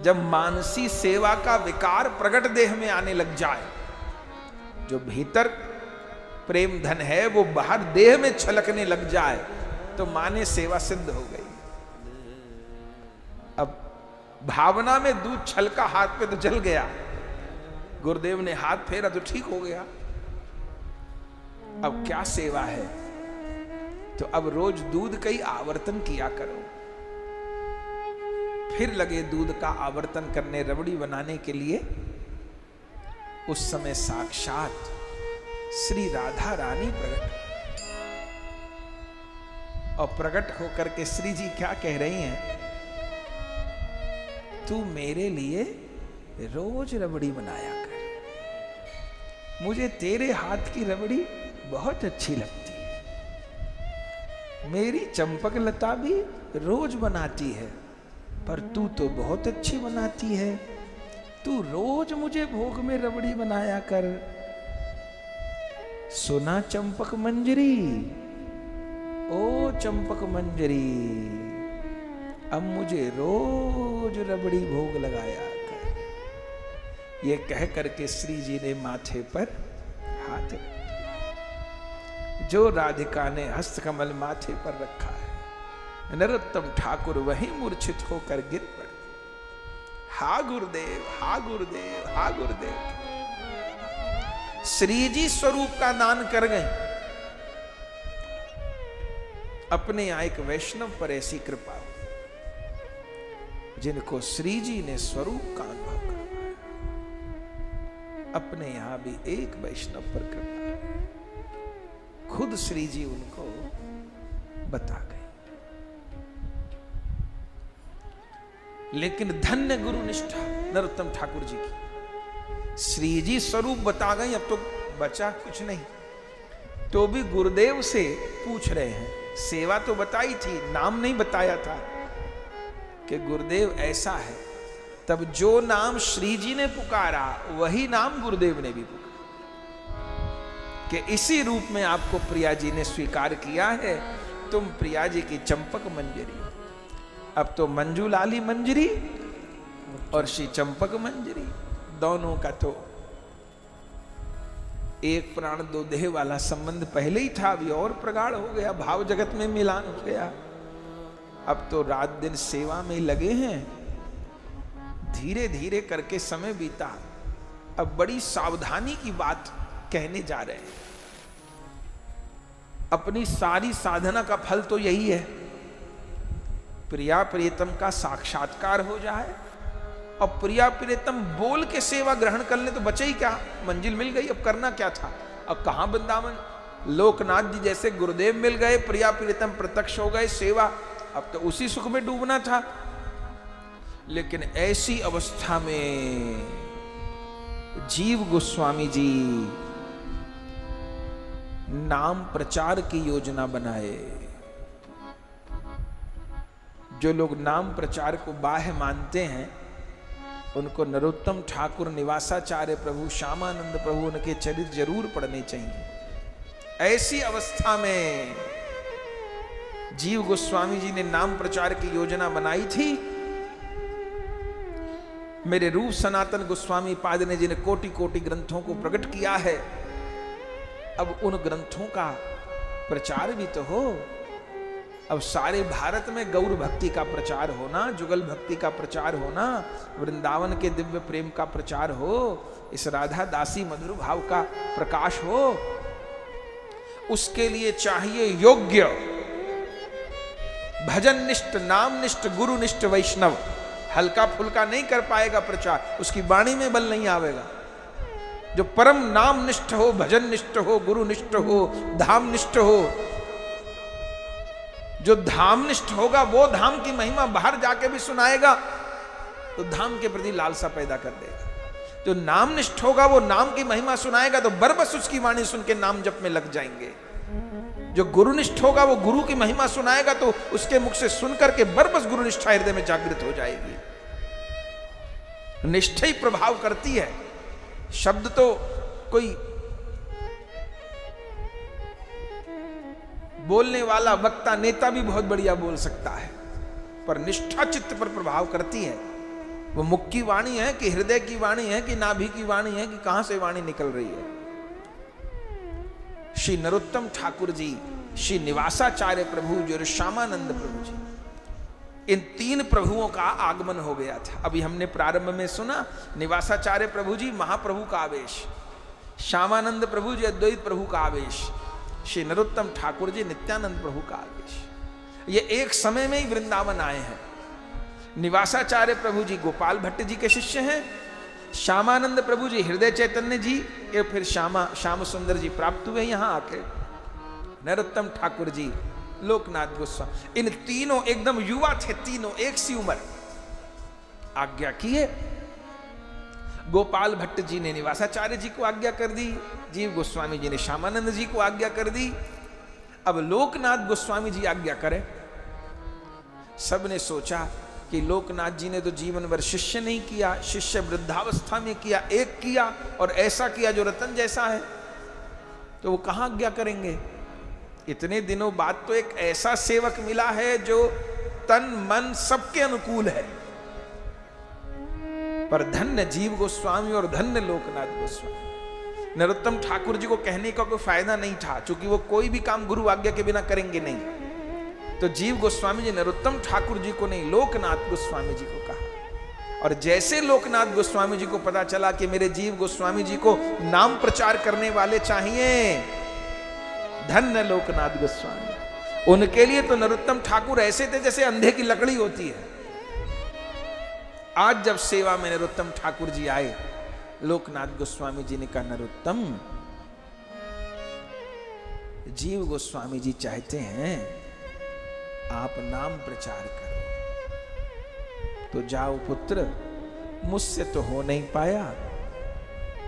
जब मानसी सेवा का विकार प्रकट देह में आने लग जाए, जो भीतर प्रेम धन है वो बाहर देह में छलकने लग जाए, तो माने सेवा सिद्ध हो गई। अब भावना में दूध छलका हाथ पे तो जल गया, गुरुदेव ने हाथ फेरा तो ठीक हो गया। अब क्या सेवा है? तो अब रोज दूध का ही आवर्तन किया करो। फिर लगे दूध का आवर्तन करने, रबड़ी बनाने के लिए। उस समय साक्षात श्री राधा रानी प्रकट, और प्रकट होकर के श्री जी क्या कह रही हैं? तू मेरे लिए रोज रबड़ी बनाया कर, मुझे तेरे हाथ की रबड़ी बहुत अच्छी लगती है। मेरी चंपक लता भी रोज बनाती है, पर तू तो बहुत अच्छी बनाती है, तू रोज मुझे भोग में रबड़ी बनाया कर। सुना चंपक मंजरी, ओ चंपक मंजरी, अब मुझे रोज रबड़ी भोग लगाया कर। ये कह करके श्री जी ने माथे पर हाथ रखा। जो राधिका ने हस्तकमल माथे पर रखा है, नरोत्तम ठाकुर वहीं मूर्छित होकर गिर पड़े। हा गुरुदेव, हा गुरुदेव, हा गुरुदेव। श्री जी स्वरूप का दान कर गए। अपने यहां एक वैष्णव पर ऐसी कृपा हो, जिनको श्री जी ने स्वरूप का अनुभव करवाया। अपने यहां भी एक वैष्णव पर कृपा, खुद श्री जी उनको बता गए। लेकिन धन्य गुरु निष्ठा नरोत्तम ठाकुर जी की। श्री जी स्वरूप बता गई, अब तो बचा कुछ नहीं। तो भी गुरुदेव से पूछ रहे हैं। सेवा तो बताई थी, नाम नहीं बताया था कि गुरुदेव ऐसा है। तब जो नाम श्री जी ने पुकारा, वही नाम गुरुदेव ने भी पुकारा कि इसी रूप में आपको प्रिया जी ने स्वीकार किया है। तुम प्रिया जी की चंपक मंजरी, अब तो मंजू लाली मंजरी और श्री चंपक मंजरी, दोनों का तो एक प्राण दो देह वाला संबंध पहले ही था, अभी और प्रगाढ़ हो गया, भाव जगत में मिलान हो गया। अब तो रात दिन सेवा में लगे हैं, धीरे धीरे करके समय बीता। अब बड़ी सावधानी की बात कहने जा रहे हैं। अपनी सारी साधना का फल तो यही है, प्रिया प्रियतम का साक्षात्कार हो जाए, और प्रिया प्रियतम बोल के सेवा ग्रहण कर ले तो बचे ही क्या, मंजिल मिल गई। अब करना क्या था, अब कहां वृंदावन, लोकनाथ जी जैसे गुरुदेव मिल गए, प्रिया प्रियतम प्रत्यक्ष हो गए, सेवा, अब तो उसी सुख में डूबना था। लेकिन ऐसी अवस्था में जीव गोस्वामी जी नाम प्रचार की योजना बनाए। जो लोग नाम प्रचार को बाह्य मानते हैं, उनको नरोत्तम ठाकुर, निवासाचार्य प्रभु, श्यामानंद प्रभु, उनके चरित्र जरूर पढ़ने चाहिए। ऐसी अवस्था में जीव गोस्वामी जी ने नाम प्रचार की योजना बनाई थी। मेरे रूप सनातन गोस्वामी पाद ने जिन कोटि कोटि ग्रंथों को प्रकट किया है, अब उन ग्रंथों का प्रचार भी तो हो। अब सारे भारत में गौर भक्ति का प्रचार होना, जुगल भक्ति का प्रचार होना, वृंदावन के दिव्य प्रेम का प्रचार हो, इस राधा दासी मधुर भाव का प्रकाश हो। उसके लिए चाहिए योग्य, भजन निष्ठ, नाम निष्ठ, गुरु निष्ठ वैष्णव। हल्का फुल्का नहीं कर पाएगा प्रचार, उसकी वाणी में बल नहीं आवेगा। जो परम नाम निष्ठ हो, भजन निष्ठ हो, गुरु निष्ठ हो, धाम निष्ठ हो, जो धाम निष्ठ होगा वो धाम की महिमा बाहर जाके भी सुनाएगा, तो धाम के प्रति लालसा पैदा कर देगा। जो नाम निष्ठ होगा वो नाम की महिमा सुनाएगा, तो बरबस उसकी वाणी सुन के नाम जप में लग जाएंगे। जो गुरुनिष्ठ होगा वो गुरु की महिमा सुनाएगा, तो उसके मुख से सुनकर के बरबस गुरुनिष्ठा हृदय में जागृत हो जाएगी। निष्ठा ही प्रभाव करती है। शब्द तो कोई बोलने वाला वक्ता नेता भी बहुत बढ़िया बोल सकता है, पर निष्ठा चित्त पर प्रभाव करती है। वो मुख की वाणी है कि हृदय की वाणी है कि नाभि की वाणी है कि कहां से वाणी निकल रही है। श्री नरोत्तम ठाकुर जी, श्री निवासाचार्य प्रभु जी और श्यामानंद प्रभु जी, इन तीन प्रभुओं का आगमन हो गया था। अभी हमने प्रारंभ में सुना, निवासाचार्य प्रभु जी महाप्रभु का आवेश, श्यामानंद प्रभु जी अद्वैत प्रभु का आवेश, श्री नरोत्तम ठाकुर जी नित्यानंद प्रभु का आवेश। ये एक समय में ही वृंदावन आए हैं। निवासाचार्य प्रभु जी गोपाल भट्ट जी के शिष्य हैं, श्यामानंद प्रभु जी हृदय चैतन्य जी या फिर श्याम सुंदर जी प्राप्त हुए यहां आके। नरोत्तम ठाकुर जी, लोकनाथ गोस्वामी, इन तीनों एकदम युवा थे, तीनों एक सी उम्र। आज्ञा किए, गोपाल भट्ट जी ने निवासाचार्य जी को आज्ञा कर दी, जीव गोस्वामी जी ने श्यामानंद जी को आज्ञा कर दी। अब लोकनाथ गोस्वामी जी आज्ञा करें। सबने सोचा कि लोकनाथ जी ने तो जीवन भर शिष्य नहीं किया, शिष्य वृद्धावस्था में किया, एक किया और ऐसा किया जो रतन जैसा है, तो वो कहां आज्ञा करेंगे। इतने दिनों बाद तो एक ऐसा सेवक मिला है जो तन मन सबके अनुकूल है। पर धन्य जीव गोस्वामी और धन्य लोकनाथ गोस्वामी। नरोत्तम ठाकुर जी को कहने का कोई फायदा नहीं था, क्योंकि वो कोई भी काम गुरु आज्ञा के बिना करेंगे नहीं। तो जीव गोस्वामी जी नरोत्तम ठाकुर जी को नहीं, लोकनाथ गोस्वामी जी को कहा। और जैसे लोकनाथ गोस्वामी जी को पता चला कि मेरे जीव गोस्वामी जी को नाम प्रचार करने वाले चाहिए, धन्य लोकनाथ गोस्वामी, उनके लिए तो नरोत्तम ठाकुर ऐसे थे जैसे अंधे की लकड़ी होती है। आज जब सेवा में नरोत्तम ठाकुर जी आए, लोकनाथ गोस्वामी जी ने कहा, नरोत्तम, जीव गोस्वामी जी चाहते हैं आप नाम प्रचार करो, तो जाओ पुत्र, मुझसे तो हो नहीं पाया,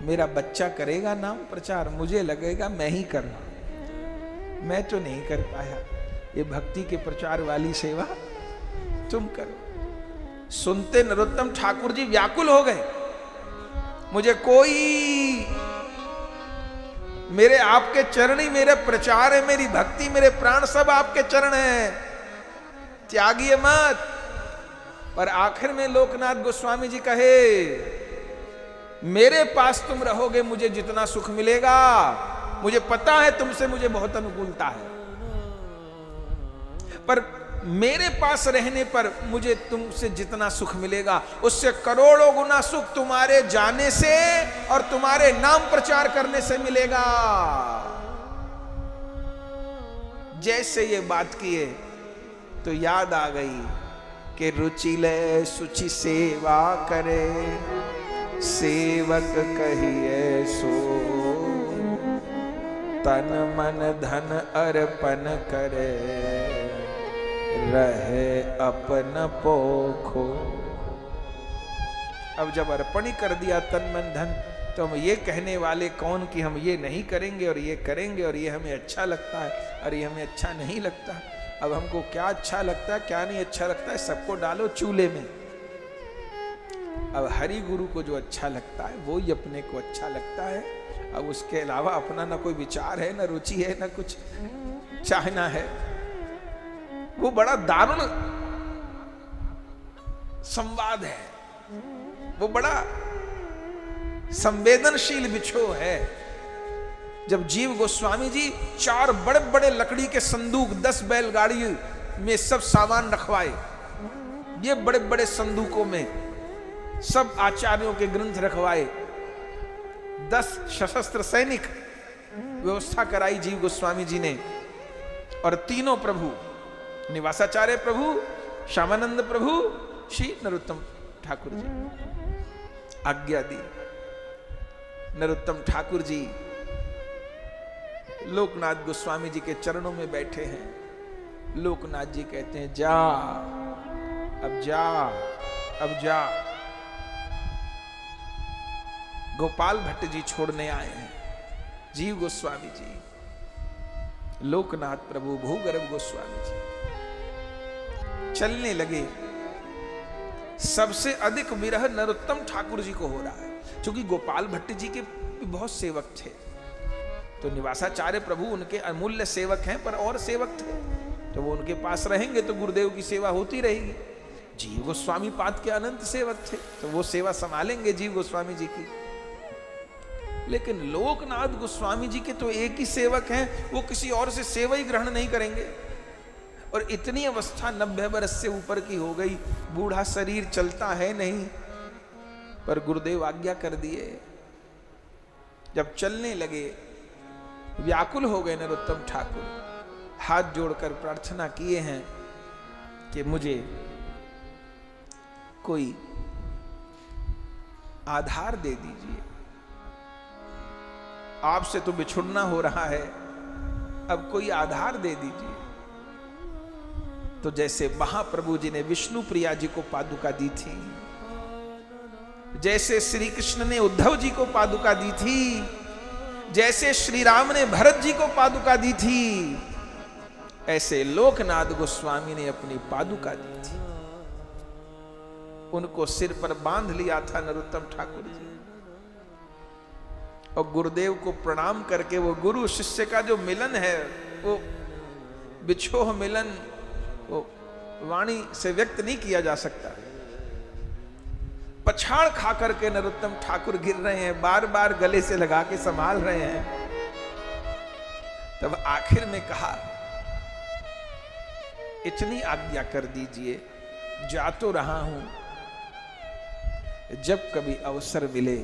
मेरा बच्चा करेगा नाम प्रचार, मुझे लगेगा मैं ही कर रहा हूं, मैं तो नहीं कर पाया, ये भक्ति के प्रचार वाली सेवा तुम करो। सुनते नरोत्तम ठाकुर जी व्याकुल हो गए, मुझे कोई, मेरे आपके चरण ही मेरे प्रचार है, मेरी भक्ति, मेरे प्राण सब आपके चरण हैं, त्यागिए मत। और आखिर में लोकनाथ गोस्वामी जी कहे, मेरे पास तुम रहोगे मुझे जितना सुख मिलेगा, मुझे पता है तुमसे मुझे बहुत अनुकूलता है, पर मेरे पास रहने पर मुझे तुमसे जितना सुख मिलेगा उससे करोड़ों गुना सुख तुम्हारे जाने से और तुम्हारे नाम प्रचार करने से मिलेगा। जैसे ये बात किए तो याद आ गई कि रुचि ले सुचि सेवा करे, सेवक कहिए सो, तन मन धन अर्पण करे, रहे अपन पोखो। अब जब अर्पण ही कर दिया तन मन धन, तो हम ये कहने वाले कौन कि हम ये नहीं करेंगे और ये करेंगे और ये हमें अच्छा लगता है और ये हमें अच्छा नहीं लगता। अब हमको क्या अच्छा लगता है क्या नहीं अच्छा लगता है सबको डालो चूल्हे में। अब हरि गुरु को जो अच्छा लगता है वो ही अपने को अच्छा लगता है। अब उसके अलावा अपना ना कोई विचार है, ना रुचि है, ना कुछ चाहना है। वो बड़ा दारुण संवाद है, वो बड़ा संवेदनशील बिछो है। जब जीव गोस्वामी जी 4 बड़े बड़े लकड़ी के संदूक 10 बैलगाड़ी में सब सामान रखवाए, ये बड़े बड़े संदूकों में सब आचार्यों के ग्रंथ रखवाए, 10 सशस्त्र सैनिक व्यवस्था कराई जीव गोस्वामी जी ने, और तीनों प्रभु निवासाचार्य प्रभु, श्यामानंद प्रभु, श्री नरोत्तम ठाकुर जी आज्ञा दी। नरोत्तम ठाकुर जी लोकनाथ गोस्वामी जी के चरणों में बैठे हैं। लोकनाथ जी कहते हैं जा, अब जा, अब जा। गोपाल भट्ट जी छोड़ने आए हैं, जीव गोस्वामी जी, लोकनाथ प्रभु, भूगर्भ गोस्वामी जी चलने लगे। सबसे अधिक विरह नरोत्तम ठाकुर जी को हो रहा है, क्योंकि गोपाल भट्ट जी के बहुत सेवक थे, तो निवासाचार्य प्रभु उनके अमूल्य सेवक हैं, पर और सेवक थे तो वो उनके पास रहेंगे तो गुरुदेव की सेवा होती रहेगी। जीव गोस्वामी पाद के अनंत सेवक थे तो वो सेवा संभालेंगे जीव गोस्वामी जी की। लेकिन लोकनाथ गोस्वामी जी के तो एक ही सेवक हैं, वो किसी और से सेवा ही ग्रहण नहीं करेंगे। और इतनी अवस्था 90 वर्ष से ऊपर की हो गई, बूढ़ा शरीर चलता है नहीं, पर गुरुदेव आज्ञा कर दिए। जब चलने लगे व्याकुल हो गए नरोत्तम ठाकुर, हाथ जोड़कर प्रार्थना किए हैं कि मुझे कोई आधार दे दीजिए, आपसे तो बिछुड़ना हो रहा है, अब कोई आधार दे दीजिए। तो जैसे महाप्रभु जी ने विष्णु प्रिया जी को पादुका दी थी, जैसे श्री कृष्ण ने उद्धव जी को पादुका दी थी, जैसे श्री राम ने भरत जी को पादुका दी थी, ऐसे लोकनाथ गोस्वामी ने अपनी पादुका दी थी। उनको सिर पर बांध लिया था नरोत्तम ठाकुर जी, और गुरुदेव को प्रणाम करके वो गुरु शिष्य का जो मिलन है, वो बिछोह मिलन, वो वाणी से व्यक्त नहीं किया जा सकता। पछाड़ खा करके नरोत्तम ठाकुर गिर रहे हैं, बार बार गले से लगा के संभाल रहे हैं। तब आखिर में कहा, इतनी आज्ञा कर दीजिए, जा तो रहा हूं, जब कभी अवसर मिले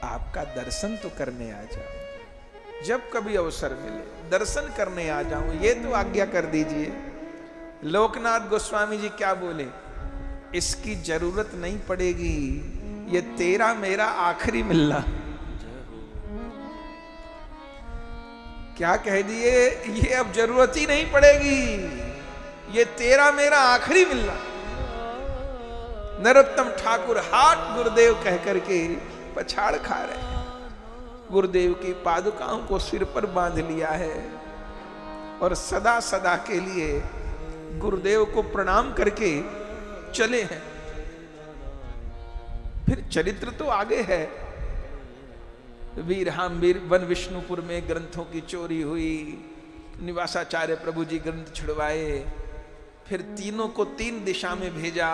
आपका दर्शन तो करने आ जाऊं, जब कभी अवसर मिले दर्शन करने आ जाऊं, ये तो आज्ञा कर दीजिए। लोकनाथ गोस्वामी जी क्या बोले, इसकी जरूरत नहीं पड़ेगी, ये तेरा मेरा आखिरी मिलना। क्या कह दिए, ये अब जरूरत ही नहीं पड़ेगी, ये तेरा मेरा आखिरी मिलना। नरोत्तम ठाकुर हाथ गुरुदेव कह करके पछाड़ खा रहे हैं। गुरुदेव की पादुकाओं को सिर पर बांध लिया है और सदा सदा के लिए गुरुदेव को प्रणाम करके चले हैं। फिर चरित्र तो आगे है, वीर वन विष्णुपुर में ग्रंथों की चोरी हुई, निवासाचार्य प्रभु जी ग्रंथ छुड़वाए, फिर तीनों को 3 दिशा में भेजा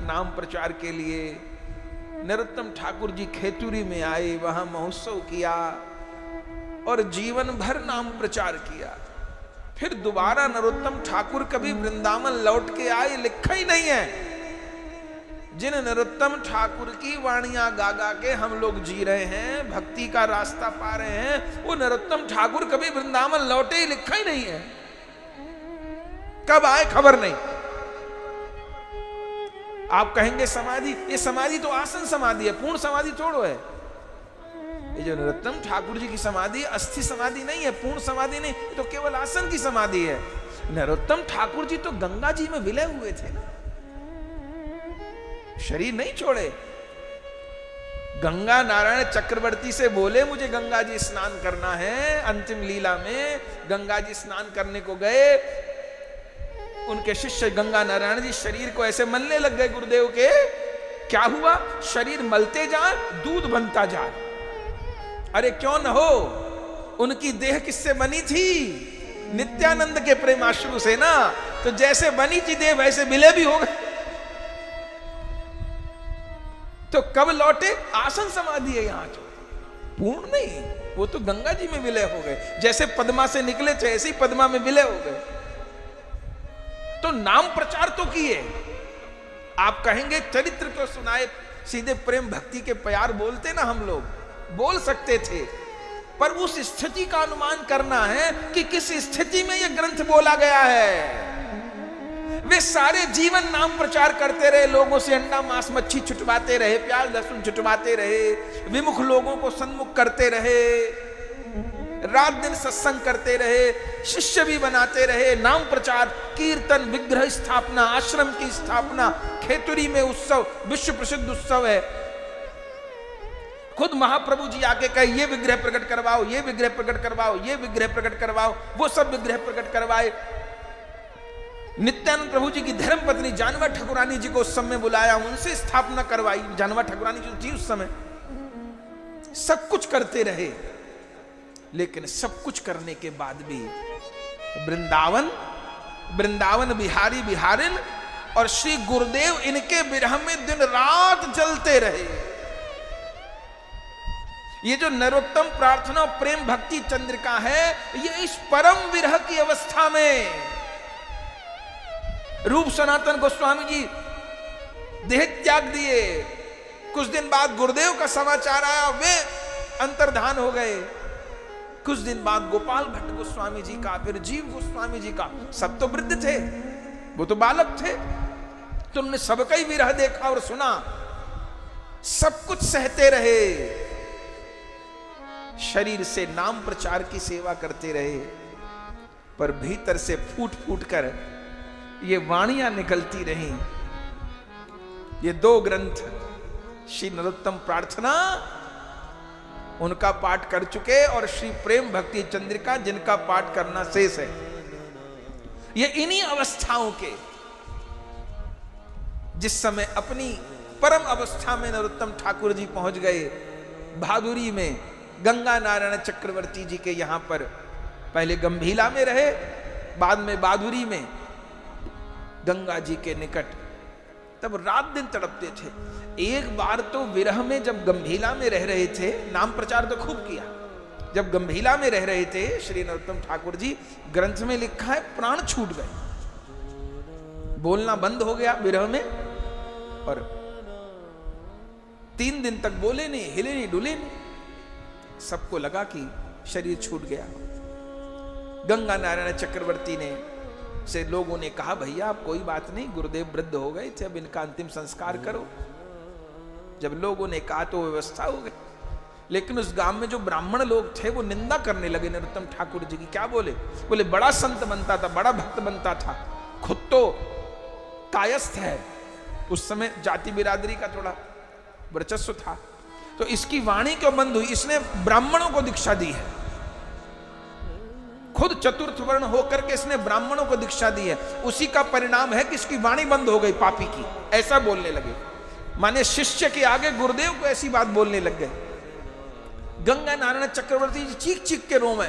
नाम प्रचार के लिए। नरोत्तम ठाकुर जी खेतुरी में आए, वहां महोत्सव किया और जीवन भर नाम प्रचार किया। फिर दोबारा नरोत्तम ठाकुर कभी वृंदावन लौट के आए, लिखा ही नहीं है। जिन नरोत्तम ठाकुर की वाणियां गा गा के हम लोग जी रहे हैं, भक्ति का रास्ता पा रहे हैं, वो नरोत्तम ठाकुर कभी वृंदावन लौटे, ही लिखा ही नहीं है। कब आए खबर नहीं। आप कहेंगे समाधि, ये समाधि तो आसन समाधि है, पूर्ण समाधि थोड़ो है। ये जो नरोत्तम ठाकुर जी की समाधि अस्थि समाधि नहीं है, पूर्ण समाधि नहीं, तो केवल आसन की समाधि है। नरोत्तम ठाकुर जी तो गंगा जी में विलय हुए थे ना, शरीर नहीं छोड़े। गंगा नारायण चक्रवर्ती से बोले मुझे गंगा जी स्नान करना है। अंतिम लीला में गंगा जी स्नान करने को गए, उनके शिष्य गंगा नारायण जी शरीर को ऐसे मलने लग गए गुरुदेव के। क्या हुआ? शरीर मलते जाए, दूध बनता जाए। अरे क्यों न हो, उनकी देह किससे बनी थी? नित्यानंद के प्रेमाश्रु से ना। तो जैसे बनी थी देह वैसे विलय भी हो गए। तो कब लौटे? आसन समाधि है यहां जो, पूर्ण नहीं, वो तो गंगा जी में विलय हो गए। जैसे पद्मा से निकले थे ऐसे ही पद्मा में विलय हो गए। तो नाम प्रचार तो किए। आप कहेंगे चरित्र को सुनाए, सीधे प्रेम भक्ति के प्यार बोलते ना, हम लोग बोल सकते थे, पर उस स्थिति का अनुमान करना है कि किस स्थिति में यह ग्रंथ बोला गया है। वे सारे जीवन नाम प्रचार करते रहे, लोगों से अंडा मांस मच्छी छुटवाते रहे, प्याज लहसुन छुटवाते रहे, विमुख लोगों को सन्मुख करते रहे, रात दिन सत्संग करते रहे, शिष्य भी बनाते रहे, नाम प्रचार, कीर्तन, विग्रह स्थापना, आश्रम की स्थापना, खेतुरी में उत्सव, विश्व प्रसिद्ध उत्सव है। खुद महाप्रभु जी आके कहे ये विग्रह प्रकट करवाओ, ये विग्रह प्रकट करवाओ, ये विग्रह प्रकट करवाओ, वो सब विग्रह प्रकट करवाए। नित्यानंद प्रभु जी की धर्म पत्नी जानवा ठाकुरानी जी को उस समय बुलाया, उनसे स्थापना करवाई। जानवा ठाकुरानी जी थी उस समय। सब कुछ करते रहे, लेकिन सब कुछ करने के बाद भी वृंदावन बिहारी बिहारिन और श्री गुरुदेव इनके विरह में दिन रात जलते रहे। ये जो नरोत्तम प्रार्थना प्रेम भक्ति चंद्रिका है, ये इस परम विरह की अवस्था में रूप सनातन गोस्वामी जी देह त्याग दिए। कुछ दिन बाद गुरुदेव का समाचार आया, वे अंतर्धान हो गए। कुछ दिन बाद गोपाल भट्ट गोस्वामी जी का, फिर जीव गोस्वामी जी का, सब तो वृद्ध थे, वो तो बालक थे। तो उन्होंने सबका ही विरह देखा और सुना, सब कुछ सहते रहे, शरीर से नाम प्रचार की सेवा करते रहे, पर भीतर से फूट फूट कर ये वाणियां निकलती रहीं। ये 2 ग्रंथ श्री नरोत्तम प्रार्थना उनका पाठ कर चुके, और श्री प्रेम भक्ति चंद्रिका जिनका पाठ करना शेष है। ये इन्हीं अवस्थाओं के, जिस समय अपनी परम अवस्था में नरोत्तम ठाकुर जी पहुंच गए, भादुरी में गंगा नारायण चक्रवर्ती जी के यहां पर, पहले गंभीला में रहे, बाद में बादुरी में गंगा जी के निकट, तब रात दिन तड़पते थे। एक बार तो विरह में जब गंभीला में रह रहे थे, नाम प्रचार तो खूब किया, जब गंभीला में रह रहे थे श्री नरोत्तम ठाकुर जी, ग्रंथ में लिखा है प्राण छूट गए, बोलना बंद हो गया विरह में, और 3 दिन तक बोले नहीं, हिले नहीं, डुले नहीं। सबको लगा कि शरीर छूट गया। गंगा नारायण चक्रवर्ती ने से लोगों ने कहा, भैया आप कोई बात नहीं, गुरुदेव वृद्ध हो गए थे, अब इनका अंतिम संस्कार करो। जब लोगों ने कहा तो व्यवस्था हो गई। लेकिन उस गांव में जो ब्राह्मण लोग थे वो निंदा करने लगे नरोत्तम ठाकुर जी की। क्या बोले? बोले बड़ा संत बनता था, बड़ा भक्त बनता था, खुद तो कायस्थ है। उस समय जाति बिरादरी का थोड़ा वर्चस्व था, तो इसकी वाणी क्यों बंद हुई? इसने ब्राह्मणों को दीक्षा दी है, खुद चतुर्थ वर्ण होकर के इसने ब्राह्मणों को दीक्षा दी है, उसी का परिणाम है कि इसकी वाणी बंद हो गई पापी की। ऐसा बोलने लगे, माने शिष्य के आगे गुरुदेव को ऐसी बात बोलने लग गए। गंगा नारायण चक्रवर्ती जी चीख चीख के रोए,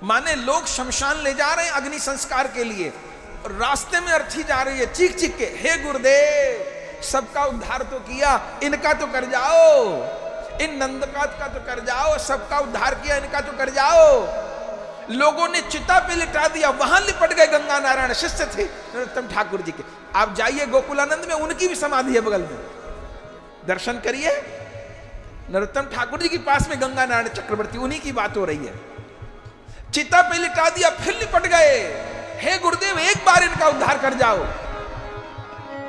माने लोग शमशान ले जा रहे हैं अग्नि संस्कार के लिए, रास्ते में अर्थी जा रही है चीख चीख के, हे गुरुदेव सबका उद्धार तो किया, इनका तो कर जाओ, इन नंदकात का तो कर जाओ, सबका उद्धार किया, इनका तो कर जाओ। लोगों ने चिता पे लिटा दिया, वहां लिपट गए गंगा नारायण, शिष्य थे नरोत्तम ठाकुर जी के। आप जाइए गोकुलानंद में, उनकी भी समाधि है बगल में, दर्शन करिए। नरोत्तम ठाकुर जी के पास में गंगा नारायण चक्रवर्ती, उन्हीं की बात हो रही है। चिता पे लिटा दिया, फिर लिपट गए, हे गुरुदेव एक बार इनका उद्धार कर जाओ।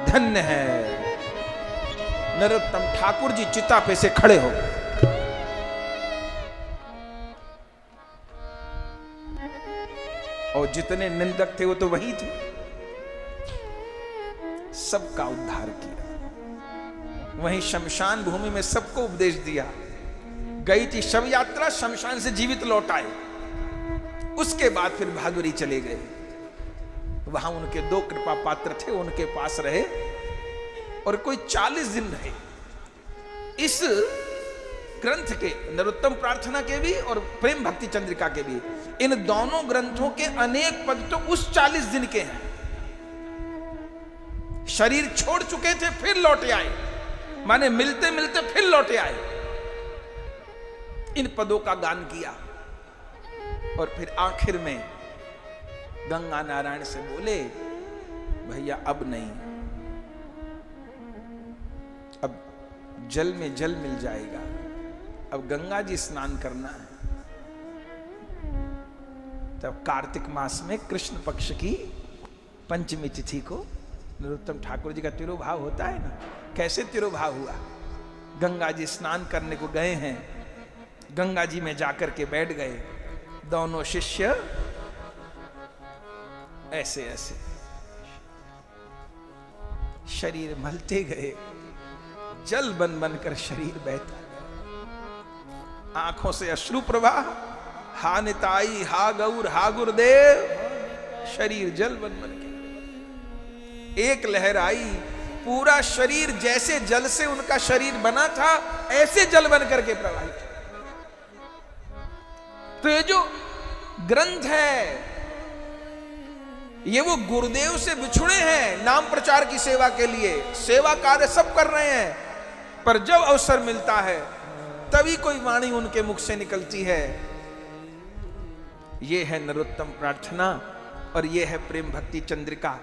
धन्य है नरोत्तम ठाकुर जी चिता पे से खड़े हो गए। और जितने निंदक थे वो तो वही थे, सबका उद्धार किया। वहीं शमशान भूमि में सबको उपदेश दिया। गई थी शव यात्रा, शमशान से जीवित लौट आए। उसके बाद फिर भादुरी चले गए। वहां उनके 2 कृपा पात्र थे, उनके पास रहे और कोई 40 दिन रहे। इस ग्रंथ के, नरोत्तम प्रार्थना के भी और प्रेम भक्ति चंद्रिका के भी, इन दोनों ग्रंथों के अनेक पद तो उस 40 दिन के हैं। शरीर छोड़ चुके थे फिर लौटे आए, माने मिलते मिलते फिर लौटे आए। इन पदों का गान किया और फिर आखिर में गंगा नारायण से बोले, भैया अब नहीं, अब जल में जल मिल जाएगा, अब गंगा जी स्नान करना है। तब कार्तिक मास में कृष्ण पक्ष की पंचमी तिथि को नरोत्तम ठाकुर जी का तिरुभाव होता है ना। कैसे तिरुभाव हुआ? गंगा जी स्नान करने को गए हैं, गंगा जी में जाकर के बैठ गए। दोनों शिष्य ऐसे ऐसे शरीर मलते गए, जल बन बनकर शरीर बहता गया। आंखों से अश्रु प्रवाह, हा निताई, हा गौर, हा गुरुदेव, शरीर जल बन बन के एक लहर आई। पूरा शरीर जैसे जल से उनका शरीर बना था, ऐसे जल बन करके प्रवाहित। तो ये जो ग्रंथ है, ये वो गुरुदेव से बिछुड़े हैं नाम प्रचार की सेवा के लिए। सेवा कार्य सब कर रहे हैं, पर जब अवसर मिलता है तभी कोई वाणी उनके मुख से निकलती है। ये है नरोत्तम प्रार्थना और ये है प्रेम भक्ति चंद्रिका।